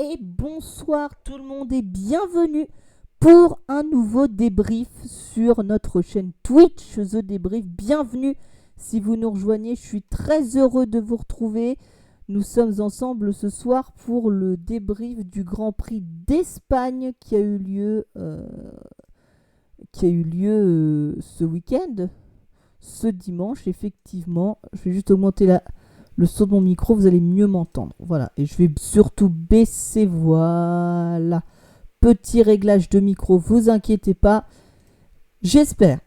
et bonsoir tout le monde et bienvenue pour un nouveau débrief sur notre chaîne Twitch The Débrief. Bienvenue si vous nous rejoignez, je suis très heureux de vous retrouver. Nous sommes ensemble ce soir pour le débrief du Grand Prix d'Espagne qui a eu lieu, ce week-end, ce dimanche effectivement. Je vais juste augmenter le son de mon micro, vous allez mieux m'entendre. Voilà, et je vais surtout baisser, voilà. Petit réglage de micro, vous inquiétez pas. J'espère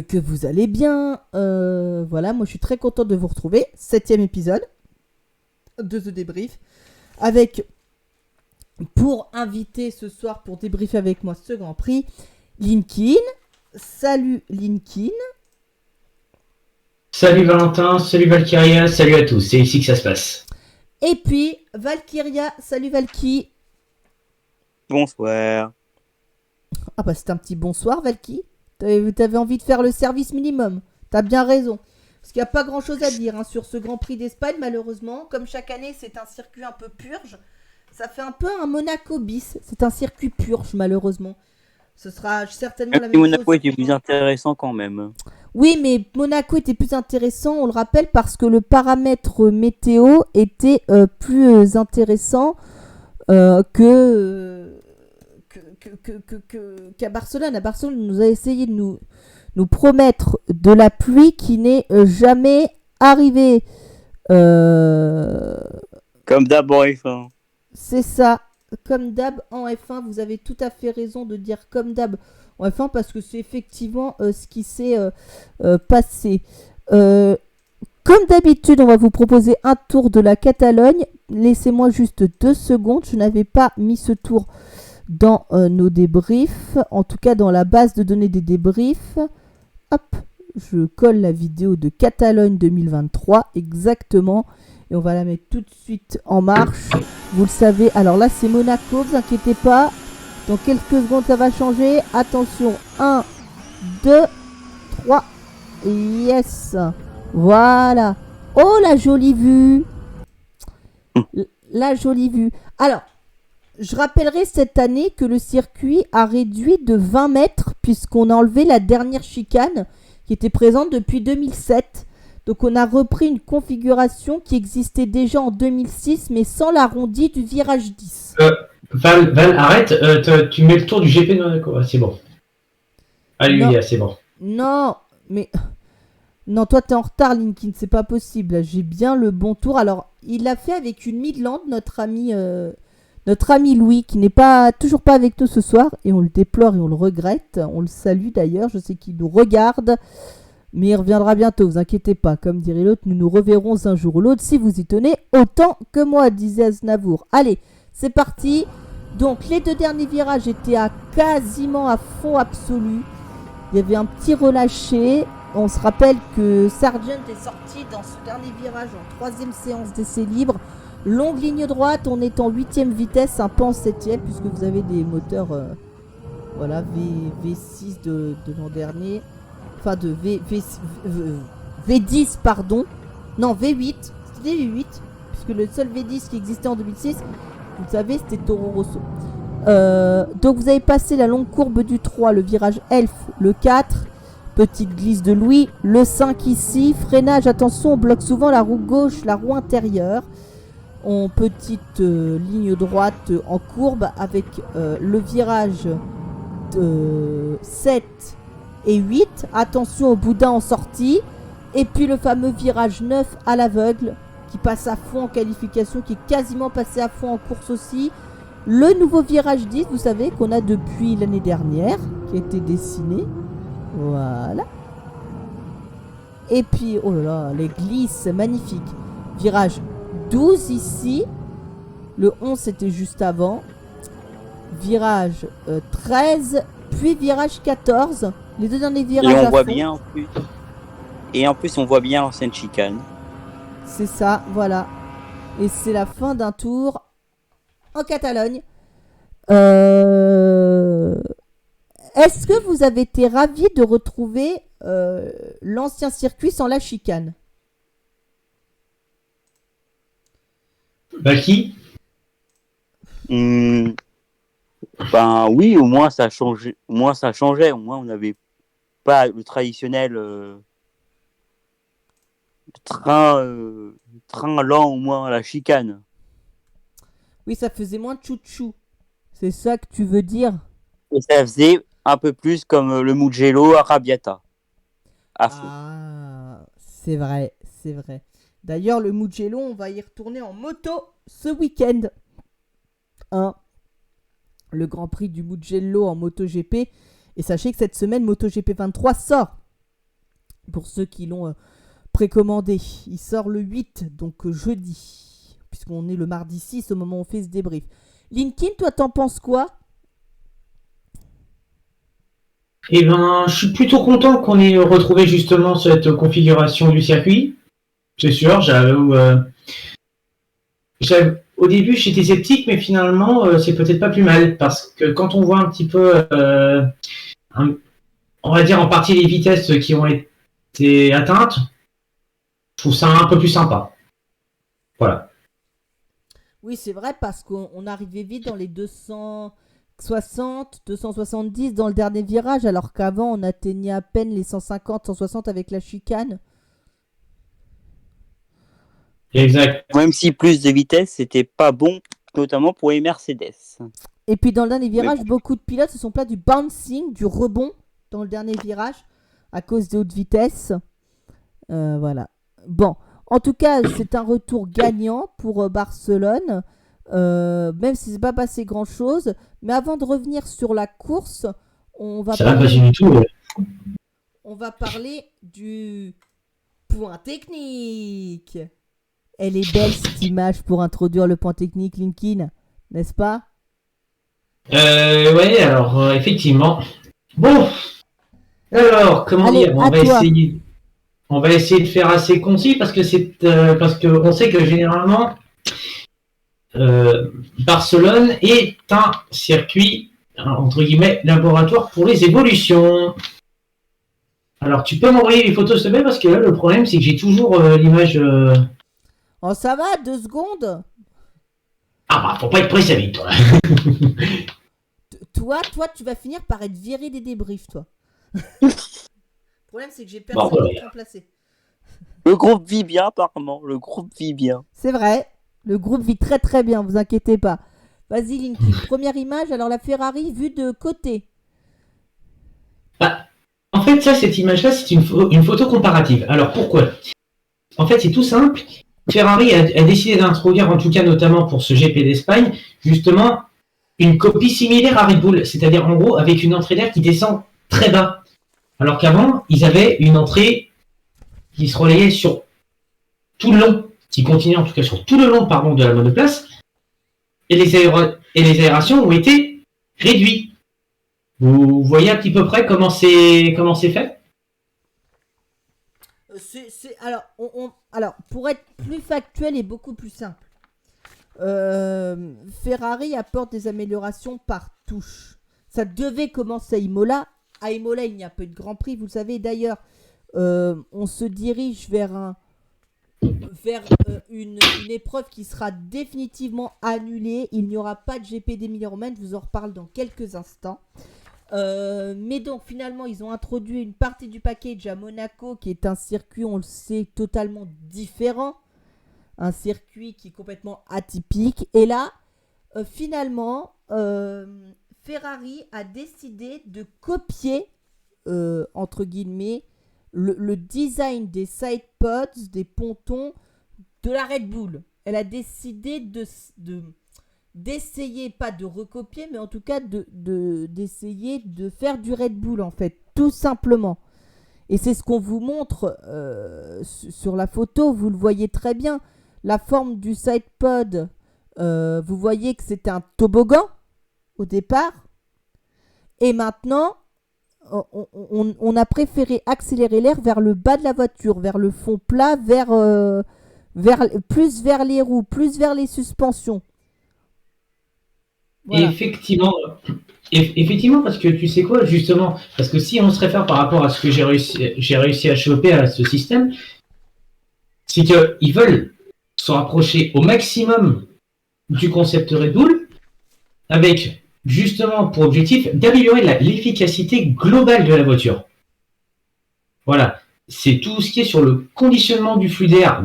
que vous allez bien. Voilà, moi je suis très content de vous retrouver. 7e épisode de The Débrief. Avec, pour inviter ce soir, pour débriefer avec moi ce Grand Prix, Linkin. Salut Linkin. Salut Valentin, salut Valkyria, salut à tous, c'est ici que ça se passe. Et puis Valkyria, salut Valky. Bonsoir. Ah bah c'est un petit bonsoir Valky. T'avais envie de faire le service minimum. T'as bien raison. Parce qu'il n'y a pas grand chose à dire sur ce Grand Prix d'Espagne malheureusement. Comme chaque année c'est un circuit un peu purge. Ça fait un peu un Monaco bis. C'est un circuit purge malheureusement. Ce sera certainement la même Monaco chose. était plus intéressant quand même. Oui, mais Monaco était plus intéressant, on le rappelle, parce que le paramètre météo était plus intéressant qu'à Barcelone. À Barcelone, on nous a essayé de nous promettre de la pluie qui n'est jamais arrivée. Comme d'hab en F1. C'est ça. Comme d'hab en F1, vous avez tout à fait raison de dire comme d'hab en F1 parce que c'est effectivement ce qui s'est passé. Comme d'habitude, on va vous proposer un tour de la Catalogne. Laissez-moi juste 2 secondes. Je n'avais pas mis ce tour dans nos débriefs, en tout cas dans la base de données des débriefs. Hop, je colle la vidéo de Catalogne 2023 exactement. Et on va la mettre tout de suite en marche. Vous le savez. Alors là, c'est Monaco. Vous inquiétez pas. Dans quelques secondes, ça va changer. Attention. 1, 2, 3. Yes. Voilà. Oh, la jolie vue. La jolie vue. Alors, je rappellerai cette année que le circuit a réduit de 20 mètres puisqu'on a enlevé la dernière chicane qui était présente depuis 2007. Donc on a repris une configuration qui existait déjà en 2006, mais sans l'arrondi du virage 10. Val, arrête, tu mets le tour du GP de Monaco, ah, c'est bon. Alléluia, c'est bon. Non, mais... Non, toi t'es en retard, Linkin, c'est pas possible. Là, j'ai bien le bon tour. Alors, il l'a fait avec une Midland, notre ami Louis, qui n'est toujours pas avec nous ce soir, et on le déplore et on le regrette. On le salue d'ailleurs, je sais qu'il nous regarde. Mais il reviendra bientôt, vous inquiétez pas. Comme dirait l'autre, nous nous reverrons un jour ou l'autre si vous y tenez autant que moi, disait Aznavour. Allez, c'est parti. Donc, les 2 derniers virages étaient quasiment à fond absolu. Il y avait un petit relâché. On se rappelle que Sargent est sorti dans ce dernier virage en 3e séance d'essai libre. Longue ligne droite, on est en 8e vitesse, un peu en 7e, puisque vous avez des moteurs V6 de l'an dernier. Enfin de V10 pardon, non V8, c'était V8 puisque le seul V10 qui existait en 2006, vous le savez, c'était Toro Rosso. Donc vous avez passé la longue courbe du 3, le virage Elf, le 4, petite glisse de Louis, le 5 ici, freinage, attention, on bloque souvent la roue gauche, la roue intérieure, en petite ligne droite en courbe avec le virage 7 et 8, attention au boudin en sortie, et puis le fameux virage 9 à l'aveugle qui passe à fond en qualification, qui est quasiment passé à fond en course aussi, le nouveau virage 10, vous savez, qu'on a depuis l'année dernière, qui a été dessiné, voilà, et puis oh là là, les glisses magnifiques, virage 12 ici, le 11 c'était juste avant, virage 13, puis virage 14, les 2 derniers virages et on à voit fond. bien en plus. Et en plus on voit bien l'ancienne chicane. C'est ça, voilà. Et c'est la fin d'un tour en Catalogne. Est-ce que vous avez été ravis de retrouver l'ancien circuit sans la chicane? Valky ? Ben oui, au moins ça changeait. Au moins ça changeait. Au moins on n'avait pas le traditionnel train, train lent au moins à la chicane. Oui, ça faisait moins chou-chou. C'est ça que tu veux dire? Et ça faisait un peu plus comme le Mugello Arrabbiata. À fond. Ah, c'est vrai, c'est vrai. D'ailleurs, le Mugello, on va y retourner en moto ce week-end. Hein, le Grand Prix du Mugello en MotoGP. Et sachez que cette semaine, MotoGP 23 sort. Pour ceux qui l'ont précommandé. Il sort le 8, donc jeudi. Puisqu'on est le mardi 6 au moment où on fait ce débrief. Linkin, toi, t'en penses quoi? Eh ben, je suis plutôt content qu'on ait retrouvé justement cette configuration du circuit. C'est sûr, au début, j'étais sceptique, mais finalement, c'est peut-être pas plus mal. Parce que quand on voit un petit peu, on va dire en partie les vitesses qui ont été atteintes, je trouve ça un peu plus sympa. Voilà. Oui, c'est vrai, parce qu'on arrivait vite dans les 260, 270 dans le dernier virage, alors qu'avant, on atteignait à peine les 150, 160 avec la chicane. Exact. Même si plus de vitesse, c'était pas bon, notamment pour les Mercedes. Et puis dans le dernier virage, bon. beaucoup de pilotes se sont plaints du bouncing, du rebond dans le dernier virage, à cause des hautes vitesses. Voilà. Bon, en tout cas, c'est un retour gagnant pour Barcelone, même si c'est pas passé grand-chose. Mais avant de revenir sur la course, on va Ça va pas parler, du tout. on va parler du point technique. Elle est belle cette image pour introduire le point technique, Linkin, n'est-ce pas? Ouais, alors, effectivement. Bon, alors, comment Allez, dire, à toi. on va essayer de faire assez concis parce que parce que on sait que généralement, Barcelone est un circuit, entre guillemets, laboratoire pour les évolutions. Alors, tu peux m'envoyer les photos, s'il te plaît, parce que là, le problème, c'est que j'ai toujours l'image. Oh, ça va, 2 secondes. Ah, bah, faut pas être pressé vite, toi. Toi, tu vas finir par être viré des débriefs, toi. Le problème, c'est que j'ai personne Bon, pour ouais. te remplacer. Le groupe vit bien, apparemment. Le groupe vit bien. C'est vrai, le groupe vit très très bien, vous inquiétez pas. Vas-y, Linky. Première image, alors la Ferrari vue de côté. Bah, en fait, cette image-là, c'est une photo comparative. Alors, pourquoi? En fait, c'est tout simple. Ferrari a décidé d'introduire, en tout cas notamment pour ce GP d'Espagne, justement, une copie similaire à Red Bull, c'est-à-dire en gros avec une entrée d'air qui descend très bas. Alors qu'avant, ils avaient une entrée qui se relayait sur tout le long, qui continuait en tout cas sur tout le long pardon, de la monoplace, et les aérations ont été réduites. Vous voyez à petit peu près comment c'est fait? Alors, pour être plus factuel et beaucoup plus simple, Ferrari apporte des améliorations par touche. Ça devait commencer à Imola. À Imola, il n'y a pas eu de Grand Prix, vous le savez. D'ailleurs, on se dirige vers une épreuve qui sera définitivement annulée. Il n'y aura pas de GP d'Emilia-Romagne. Je vous en reparle dans quelques instants. Mais donc finalement ils ont introduit une partie du package à Monaco qui est un circuit, on le sait, totalement différent, un circuit qui est complètement atypique, et là finalement Ferrari a décidé de copier entre guillemets le design des sidepods, des pontons de la Red Bull. Elle a décidé d'essayer, pas de recopier, mais en tout cas d'essayer de faire du Red Bull, en fait, tout simplement. Et c'est ce qu'on vous montre sur la photo, vous le voyez très bien. La forme du sidepod, vous voyez que c'est un toboggan au départ. Et maintenant, on a préféré accélérer l'air vers le bas de la voiture, vers le fond plat, plus vers les roues, plus vers les suspensions. Voilà. Effectivement, parce que tu sais quoi, justement, parce que si on se réfère par rapport à ce que j'ai réussi à choper à ce système, c'est qu'ils veulent se rapprocher au maximum du concept Red Bull, avec justement pour objectif d'améliorer l'efficacité globale de la voiture. Voilà, c'est tout ce qui est sur le conditionnement du flux d'air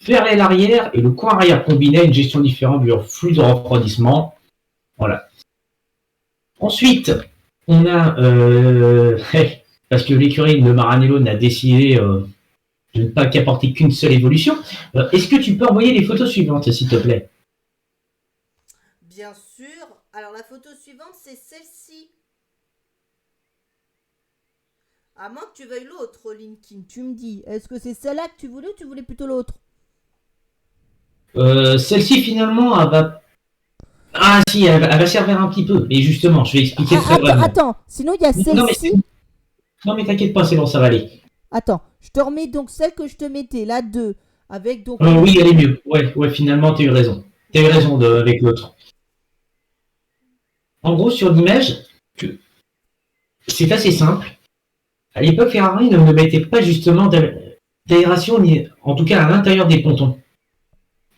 vers l'arrière et le coin arrière combiné à une gestion différente du flux de refroidissement. Voilà. Ensuite, on a, parce que l'écurie de Maranello n'a décidé de ne pas qu'apporter qu'une seule évolution, est-ce que tu peux envoyer les photos suivantes, s'il te plaît? Bien sûr. Alors la photo suivante, c'est celle-ci. À moins que tu veuilles l'autre, Linkin. Tu me dis, est-ce que c'est celle-là que tu voulais ou tu voulais plutôt l'autre? Celle-ci, finalement, elle va... Ah si, elle va servir un petit peu. Mais justement, je vais expliquer très brièvement. Attends, sinon il y a celle-ci. Non mais t'inquiète pas, c'est bon, ça va aller. Attends, je te remets donc celle que je te mettais, la 2, avec donc... Oui, elle est mieux. Ouais, finalement, t'as eu raison. T'as eu raison avec l'autre. En gros, sur l'image, c'est assez simple. À l'époque, Ferrari ne mettait pas justement d'aération, en tout cas à l'intérieur des pontons.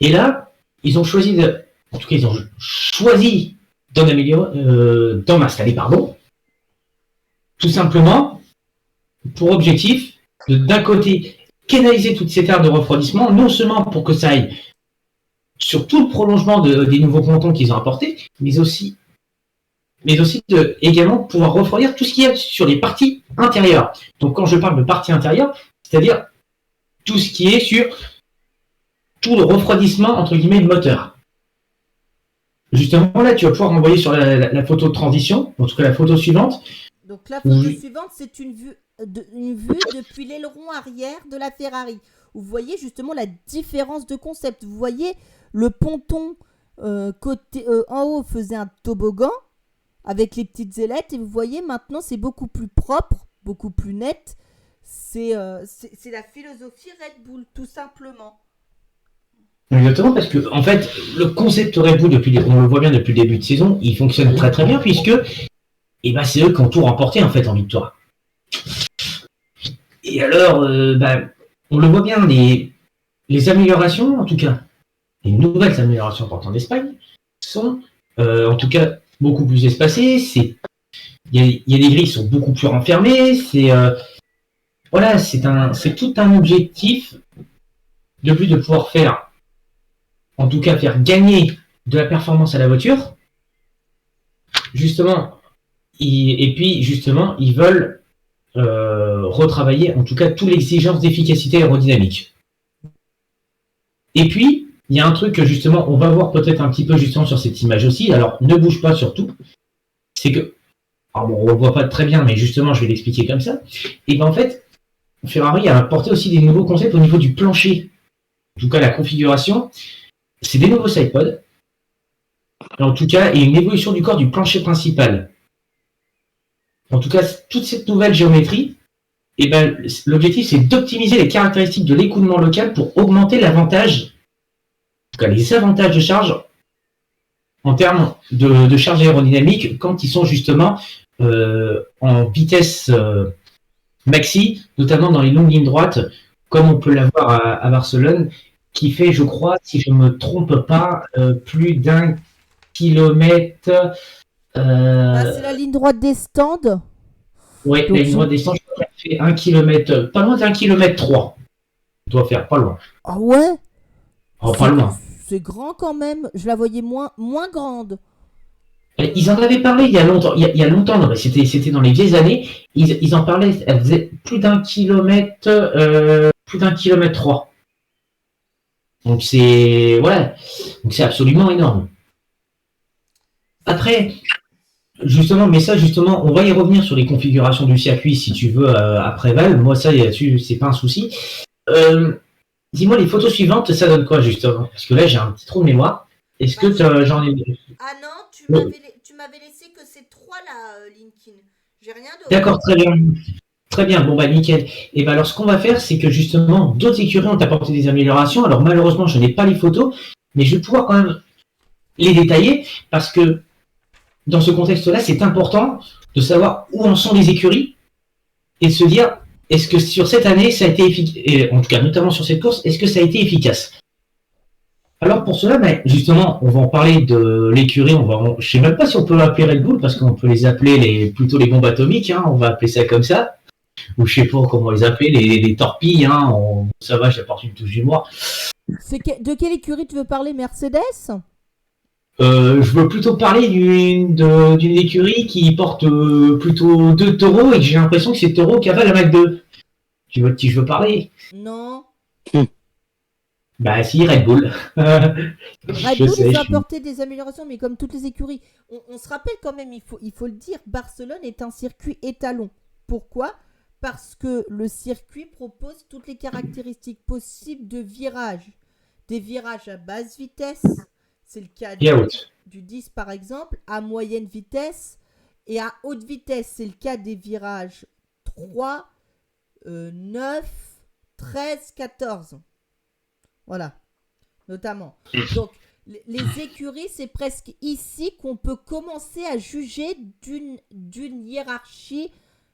Et là, ils ont choisi d'en améliorer, d'en installer, tout simplement pour objectif d'un côté canaliser toute cette aire de refroidissement, non seulement pour que ça aille sur tout le prolongement des nouveaux pontons qu'ils ont apportés, mais aussi également pouvoir refroidir tout ce qu'il y a sur les parties intérieures. Donc quand je parle de parties intérieures, c'est-à-dire tout ce qui est sur tout le refroidissement entre guillemets moteur. Justement là, tu vas pouvoir envoyer sur la photo de transition, en tout cas la photo suivante. Donc la photo suivante, c'est une vue depuis l'aileron arrière de la Ferrari. Vous voyez justement la différence de concept. Vous voyez le ponton côté en haut faisait un toboggan avec les petites ailettes et vous voyez maintenant c'est beaucoup plus propre, beaucoup plus net. C'est la philosophie Red Bull tout simplement. Exactement, parce que en fait le concept Red Bull on le voit bien depuis le début de saison, il fonctionne très très bien puisque c'est eux qui ont tout remporté en fait en victoire. Et alors, on le voit bien, les améliorations, en tout cas, les nouvelles améliorations apportées en Espagne, sont en tout cas beaucoup plus espacées. Il y a des grilles qui sont beaucoup plus renfermées. C'est tout un objectif de plus de pouvoir faire gagner de la performance à la voiture. Justement, ils veulent retravailler en tout cas toute l'exigence d'efficacité aérodynamique. Et puis, il y a un truc que justement, on va voir peut-être un petit peu justement sur cette image aussi, alors ne bouge pas surtout, c'est que, on ne le voit pas très bien, mais justement, je vais l'expliquer comme ça, et en fait, Ferrari a apporté aussi des nouveaux concepts au niveau du plancher, en tout cas la configuration, c'est des nouveaux sidepods, en tout cas, et une évolution du corps du plancher principal. En tout cas, toute cette nouvelle géométrie, l'objectif c'est d'optimiser les caractéristiques de l'écoulement local pour augmenter l'avantage, en tout cas les avantages de charge en termes de charge aérodynamique quand ils sont justement en vitesse maxi, notamment dans les longues lignes droites, comme on peut l'avoir à Barcelone, qui fait, je crois, si je ne me trompe pas, plus d'1 kilomètre. C'est la ligne droite des stands. Oui, la ligne droite des stands, je crois qu'elle fait 1 km, pas loin d'1 km 3. On doit faire pas loin. Ah ouais? Oh, pas loin. C'est grand quand même. Je la voyais moins grande. Ils en avaient parlé il y a longtemps. Il y a longtemps, non, mais c'était dans les vieilles années. Ils en parlaient. Elle faisait plus d'1 kilomètre, plus d'1 km 3. Donc c'est absolument énorme. Après, justement, on va y revenir sur les configurations du circuit si tu veux après Val. Moi, ça, là-dessus, c'est pas un souci. Dis-moi, les photos suivantes, ça donne quoi justement? Parce que là, j'ai un petit trou de mémoire. Est-ce que j'en ai... Ah non, tu m'avais laissé que ces trois là, Linkin. J'ai rien d'autre. D'accord, très bien. Très bien, bon nickel. Et alors ce qu'on va faire, c'est que justement, d'autres écuries ont apporté des améliorations. Alors malheureusement, je n'ai pas les photos, mais je vais pouvoir quand même les détailler parce que dans ce contexte-là, c'est important de savoir où en sont les écuries et de se dire, est-ce que sur cette année, ça a été efficace, en tout cas notamment sur cette course, est-ce que ça a été efficace? Alors pour cela, ben, justement, on va en parler de l'écurie. Je sais même pas si on peut l'appeler Red Bull parce qu'on peut les appeler plutôt les bombes atomiques. Hein, on va appeler ça comme ça. Ou je sais pas comment les appeler, les torpilles. Hein, ça va, j'apporte une touche d'humour. De quelle écurie tu veux parler, Mercedes? Je veux plutôt parler d'une écurie qui porte plutôt 2 taureaux et que j'ai l'impression que c'est taureau qui avale la Mac 2. Tu vois de qui je veux parler? Non. Bah si, Red Bull. Red Bull, ils ont apporté des améliorations, mais comme toutes les écuries, on se rappelle quand même, il faut le dire, Barcelone est un circuit étalon. Pourquoi? Parce que le circuit propose toutes les caractéristiques possibles de virages. Des virages à basse vitesse, c'est le cas du 10 par exemple, à moyenne vitesse, et à haute vitesse, c'est le cas des virages 3, 9, 13, 14. Voilà, notamment. Donc, les écuries, c'est presque ici qu'on peut commencer à juger d'une hiérarchie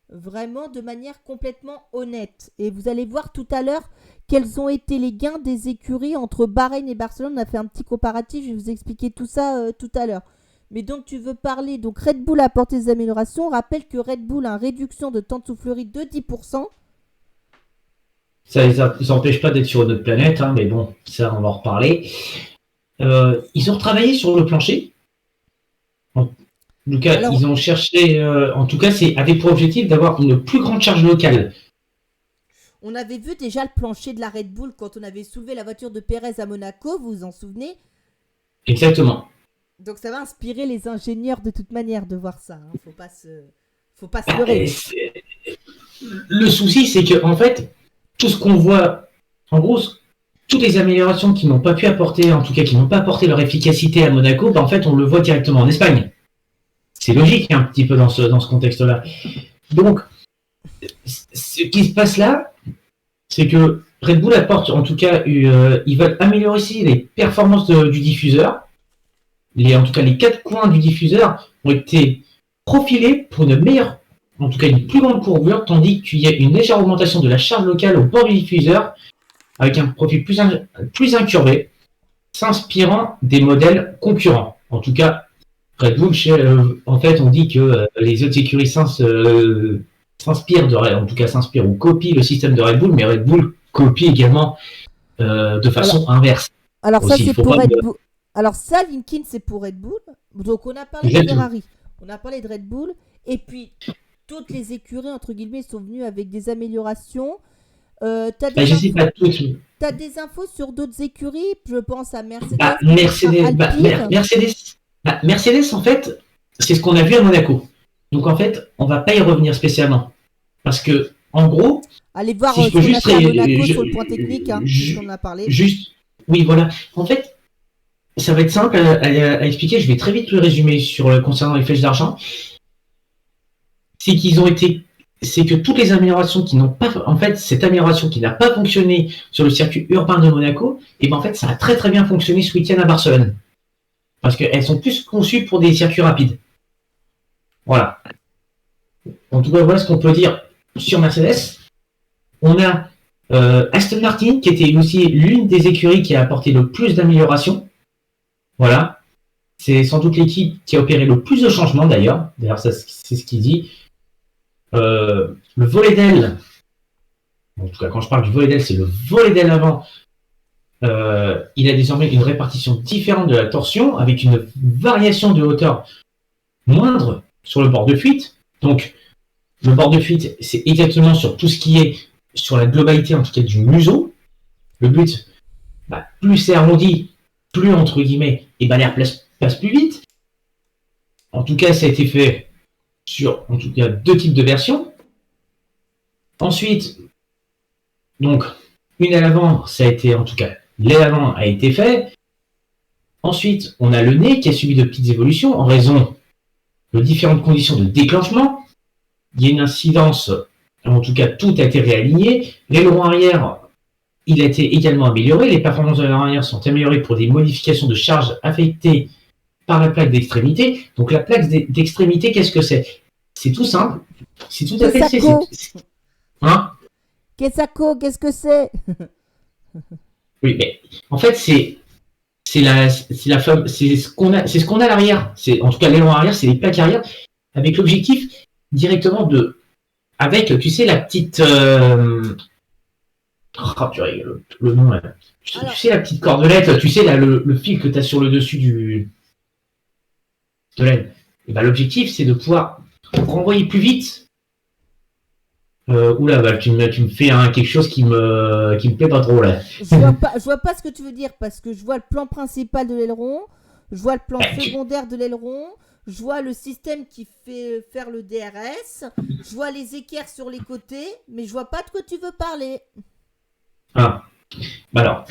vraiment de manière complètement honnête. Et vous allez voir tout à l'heure quels ont été les gains des écuries entre Bahreïn et Barcelone. On a fait un petit comparatif, je vais vous expliquer tout ça tout à l'heure. Mais donc, tu veux parler, donc Red Bull a apporté des améliorations. On rappelle que Red Bull a une réduction de temps de soufflerie de 10%. Ça les empêche pas d'être sur une autre planète, hein, mais bon, ça, on va en reparler. Ils ont retravaillé sur le plancher. En tout cas, ils ont cherché... en tout cas, c'est avec pour objectif d'avoir une plus grande charge locale. On avait vu déjà le plancher de la Red Bull quand on avait soulevé la voiture de Pérez à Monaco, vous vous en souvenez? Exactement. Donc ça va inspirer les ingénieurs de toute manière de voir ça. Hein. Faut pas se leurrer. Le souci, c'est que en fait, tout ce qu'on voit, en gros, toutes les améliorations qui n'ont pas pu apporter, en tout cas qui n'ont pas apporté leur efficacité à Monaco, en fait, on le voit directement en Espagne. C'est logique un petit peu dans ce contexte-là. Donc, ce qui se passe là, c'est que Red Bull apporte, en tout cas, ils veulent améliorer aussi les performances du diffuseur. En tout cas, les 4 coins du diffuseur ont été profilés pour une meilleure, en tout cas une plus grande courbure, tandis qu'il y a une légère augmentation de la charge locale au bord du diffuseur, avec un profil plus incurvé, s'inspirant des modèles concurrents. En tout cas, Red Bull, en fait, on dit que les autres écuries s'inspirent ou copient le système de Red Bull, mais Red Bull copie également de façon inverse. Alors aussi, ça, c'est pour Red Bull. Alors ça, Linkin, c'est pour Red Bull. Donc on a parlé de Ferrari, on a parlé de Red Bull, et puis toutes les écuries, entre guillemets, sont venues avec des améliorations. T'as des infos sur d'autres écuries? Je pense à Mercedes. Mercedes, en fait, c'est ce qu'on a vu à Monaco. Donc en fait, on va pas y revenir spécialement. Parce que, en gros... Allez voir ce qu'on a fait à Monaco sur le point technique, hein, on a parlé. Oui, voilà. En fait, ça va être simple à expliquer. Je vais très vite le résumer concernant les flèches d'argent. C'est que toutes les améliorations qui n'ont pas, en fait, cette amélioration qui n'a pas fonctionné sur le circuit urbain de Monaco, et ben en fait, ça a très très bien fonctionné ce week-end à Barcelone. Parce qu'elles sont plus conçues pour des circuits rapides. Voilà. En tout cas, voilà ce qu'on peut dire sur Mercedes. On a Aston Martin, qui était aussi l'une des écuries qui a apporté le plus d'améliorations. Voilà. C'est sans doute l'équipe qui a opéré le plus de changements d'ailleurs. D'ailleurs, c'est ce qu'il dit. Le volet d'aile, en tout cas quand je parle du volet d'aile, c'est le volet d'aile avant. Il a désormais une répartition différente de la torsion avec une variation de hauteur moindre sur le bord de fuite. Donc le bord de fuite, c'est exactement sur tout ce qui est sur la globalité en tout cas du museau. Le but, plus c'est arrondi, plus entre guillemets, et l'air passe plus vite. En tout cas, ça a été fait sur en tout cas 2 types de versions. Ensuite, donc une à l'avant, ça a été en tout cas l'aile avant a été fait. Ensuite, on a le nez qui a subi de petites évolutions en raison de différentes conditions de déclenchement. Il y a une incidence, en tout cas tout a été réaligné. L'aileron arrière, il a été également amélioré. Les performances de l'aileron arrière sont améliorées pour des modifications de charge affectées par la plaque d'extrémité. Donc la plaque d'extrémité, qu'est-ce que c'est? C'est tout simple. C'est tout à fait... Hein? Qu'est-ce que c'est? Oui, mais en fait, c'est ce qu'on a à l'arrière. En tout cas, l'aileron arrière, c'est les plaques arrière, avec l'objectif directement avec, tu sais, la petite, purée, le nom là. Tu sais, la petite cordelette, tu sais, là, le fil que tu as sur le dessus de l'aile. Et ben, l'objectif, c'est de pouvoir renvoyer plus vite. Oula, bah, tu me fais quelque chose qui me plaît pas trop là. Je vois pas ce que tu veux dire parce que je vois le plan principal de l'aileron, je vois le plan secondaire de l'aileron, je vois le système qui fait faire le DRS, je vois les équerres sur les côtés, mais je vois pas de quoi tu veux parler. Ah, bah alors.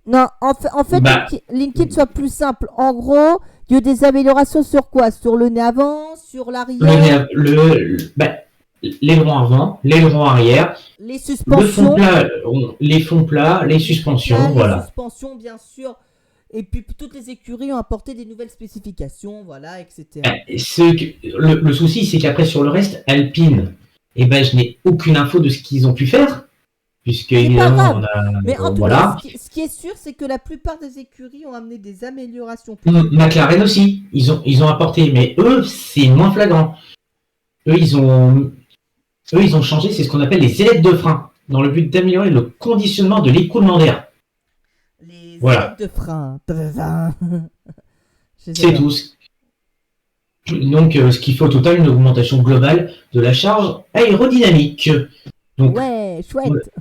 Non, en fait Bah, Linkit soit plus simple. En gros, il y a des améliorations sur quoi? Sur le nez avant, sur l'arrière, l'aileron avant, l'aileron arrière, les suspensions. les fonds plats, les suspensions, voilà. Les suspensions, bien sûr. Et puis toutes les écuries ont apporté des nouvelles spécifications, voilà, etc. Le souci, c'est qu'après, sur le reste, Alpine, eh ben, je n'ai aucune info de ce qu'ils ont pu faire. Puisque évidemment, on a. Mais en tout voilà. cas, ce qui est sûr, c'est que la plupart des écuries ont amené des améliorations. McLaren aussi, ils ont apporté, mais eux, c'est moins flagrant. Eux, ils ont changé, c'est ce qu'on appelle les ailettes de frein, dans le but d'améliorer le conditionnement de l'écoulement d'air. Les ailettes de frein. C'est tout. Donc, ce qui fait au total une augmentation globale de la charge aérodynamique. Donc, ouais, chouette.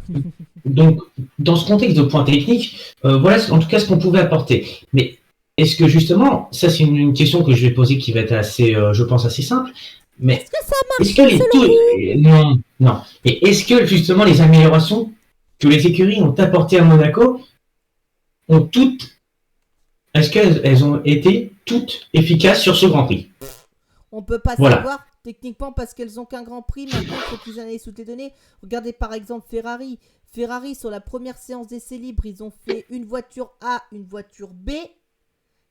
Donc, dans ce contexte de points techniques, voilà en tout cas ce qu'on pouvait apporter. Mais est-ce que justement, ça c'est une question que je vais poser qui va être assez, je pense, assez simple. Mais est-ce que ça marche Non. Et est-ce que justement les améliorations que les écuries ont apportées à Monaco est-ce qu'elles ont été toutes efficaces sur ce Grand Prix? On peut pas savoir techniquement parce qu'elles ont qu'un Grand Prix. Maintenant, il faut qu'ils analysent toutes les données. Regardez par exemple Ferrari. Ferrari, sur la première séance d'essai libre, ils ont fait une voiture A, une voiture B,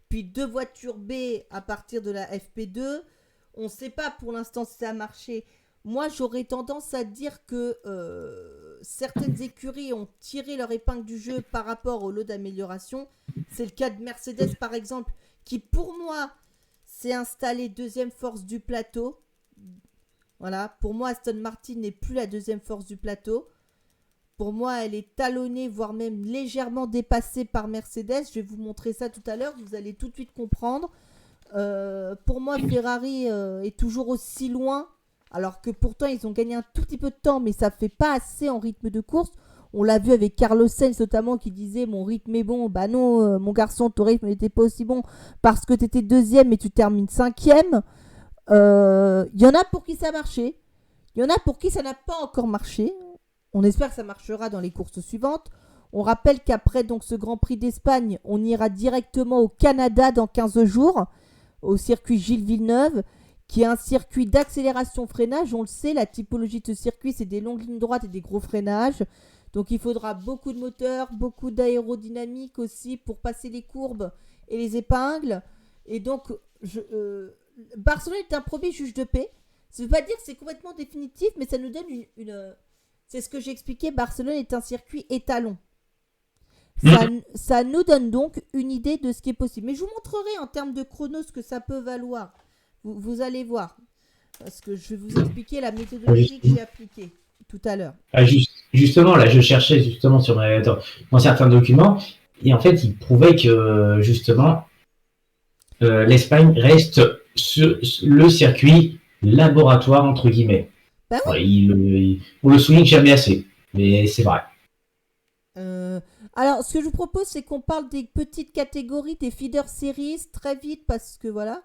puis 2 voitures B à partir de la FP2. On ne sait pas pour l'instant si ça a marché. Moi, j'aurais tendance à dire que certaines écuries ont tiré leur épingle du jeu par rapport au lot d'amélioration. C'est le cas de Mercedes, par exemple, qui, pour moi, s'est installée deuxième force du plateau. Voilà, pour moi, Aston Martin n'est plus la deuxième force du plateau. Pour moi, elle est talonnée, voire même légèrement dépassée par Mercedes. Je vais vous montrer ça tout à l'heure, vous allez tout de suite comprendre. Pour moi, Ferrari est toujours aussi loin, alors que pourtant, ils ont gagné un tout petit peu de temps, mais ça ne fait pas assez en rythme de course. On l'a vu avec Carlos Sainz notamment qui disait mon rythme est bon. Bah non, mon garçon, ton rythme n'était pas aussi bon parce que tu étais deuxième et tu termines cinquième. Y en a pour qui ça a marché. Il y en a pour qui ça n'a pas encore marché. On espère que ça marchera dans les courses suivantes. On rappelle qu'après donc ce Grand Prix d'Espagne, on ira directement au Canada dans 15 jours, au circuit Gilles Villeneuve, qui est un circuit d'accélération-freinage. On le sait, la typologie de ce circuit, c'est des longues lignes droites et des gros freinages. Donc il faudra beaucoup de moteurs, beaucoup d'aérodynamique aussi pour passer les courbes et les épingles. Et donc, Barcelone est un premier juge de paix. Ça ne veut pas dire que c'est complètement définitif, mais ça nous donne une c'est ce que j'ai expliqué, Barcelone est un circuit étalon. Ça nous donne donc une idée de ce qui est possible. Mais je vous montrerai en termes de chrono ce que ça peut valoir. Vous allez voir. Parce que je vais vous expliquer la méthodologie que j'ai appliquée tout à l'heure. Justement, là, je cherchais justement dans certains documents. Et en fait, il prouvait que justement, l'Espagne reste le circuit laboratoire, entre guillemets. Bah oui. On le souligne jamais assez, mais c'est vrai. Alors, ce que je vous propose, c'est qu'on parle des petites catégories, des feeder series, très vite, parce que voilà.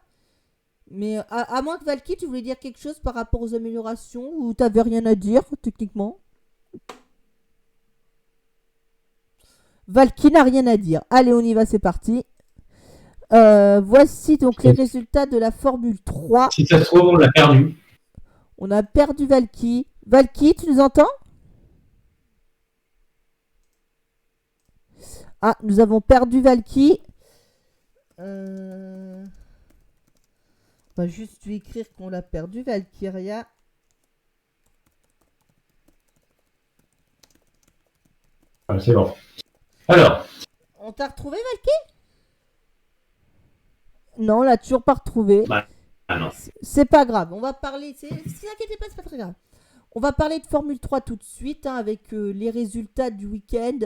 Mais à moins que Valky, tu voulais dire quelque chose par rapport aux améliorations, ou t'avais rien à dire, techniquement? Valky n'a rien à dire. Allez, on y va, c'est parti. Voici donc les résultats de la Formule 3. Si ça se trouve, on l'a perdu. On a perdu Valky. Valky, tu nous entends? Ah, nous avons perdu Valky. On va juste lui écrire qu'on l'a perdu, Valkyria. Voilà, c'est bon. Alors, On t'a retrouvé, Valky? Non, on l'a toujours pas retrouvé. non. C'est pas grave. On va parler. Si inquiétez pas, c'est pas très grave. On va parler de Formule 3 tout de suite avec les résultats du week-end.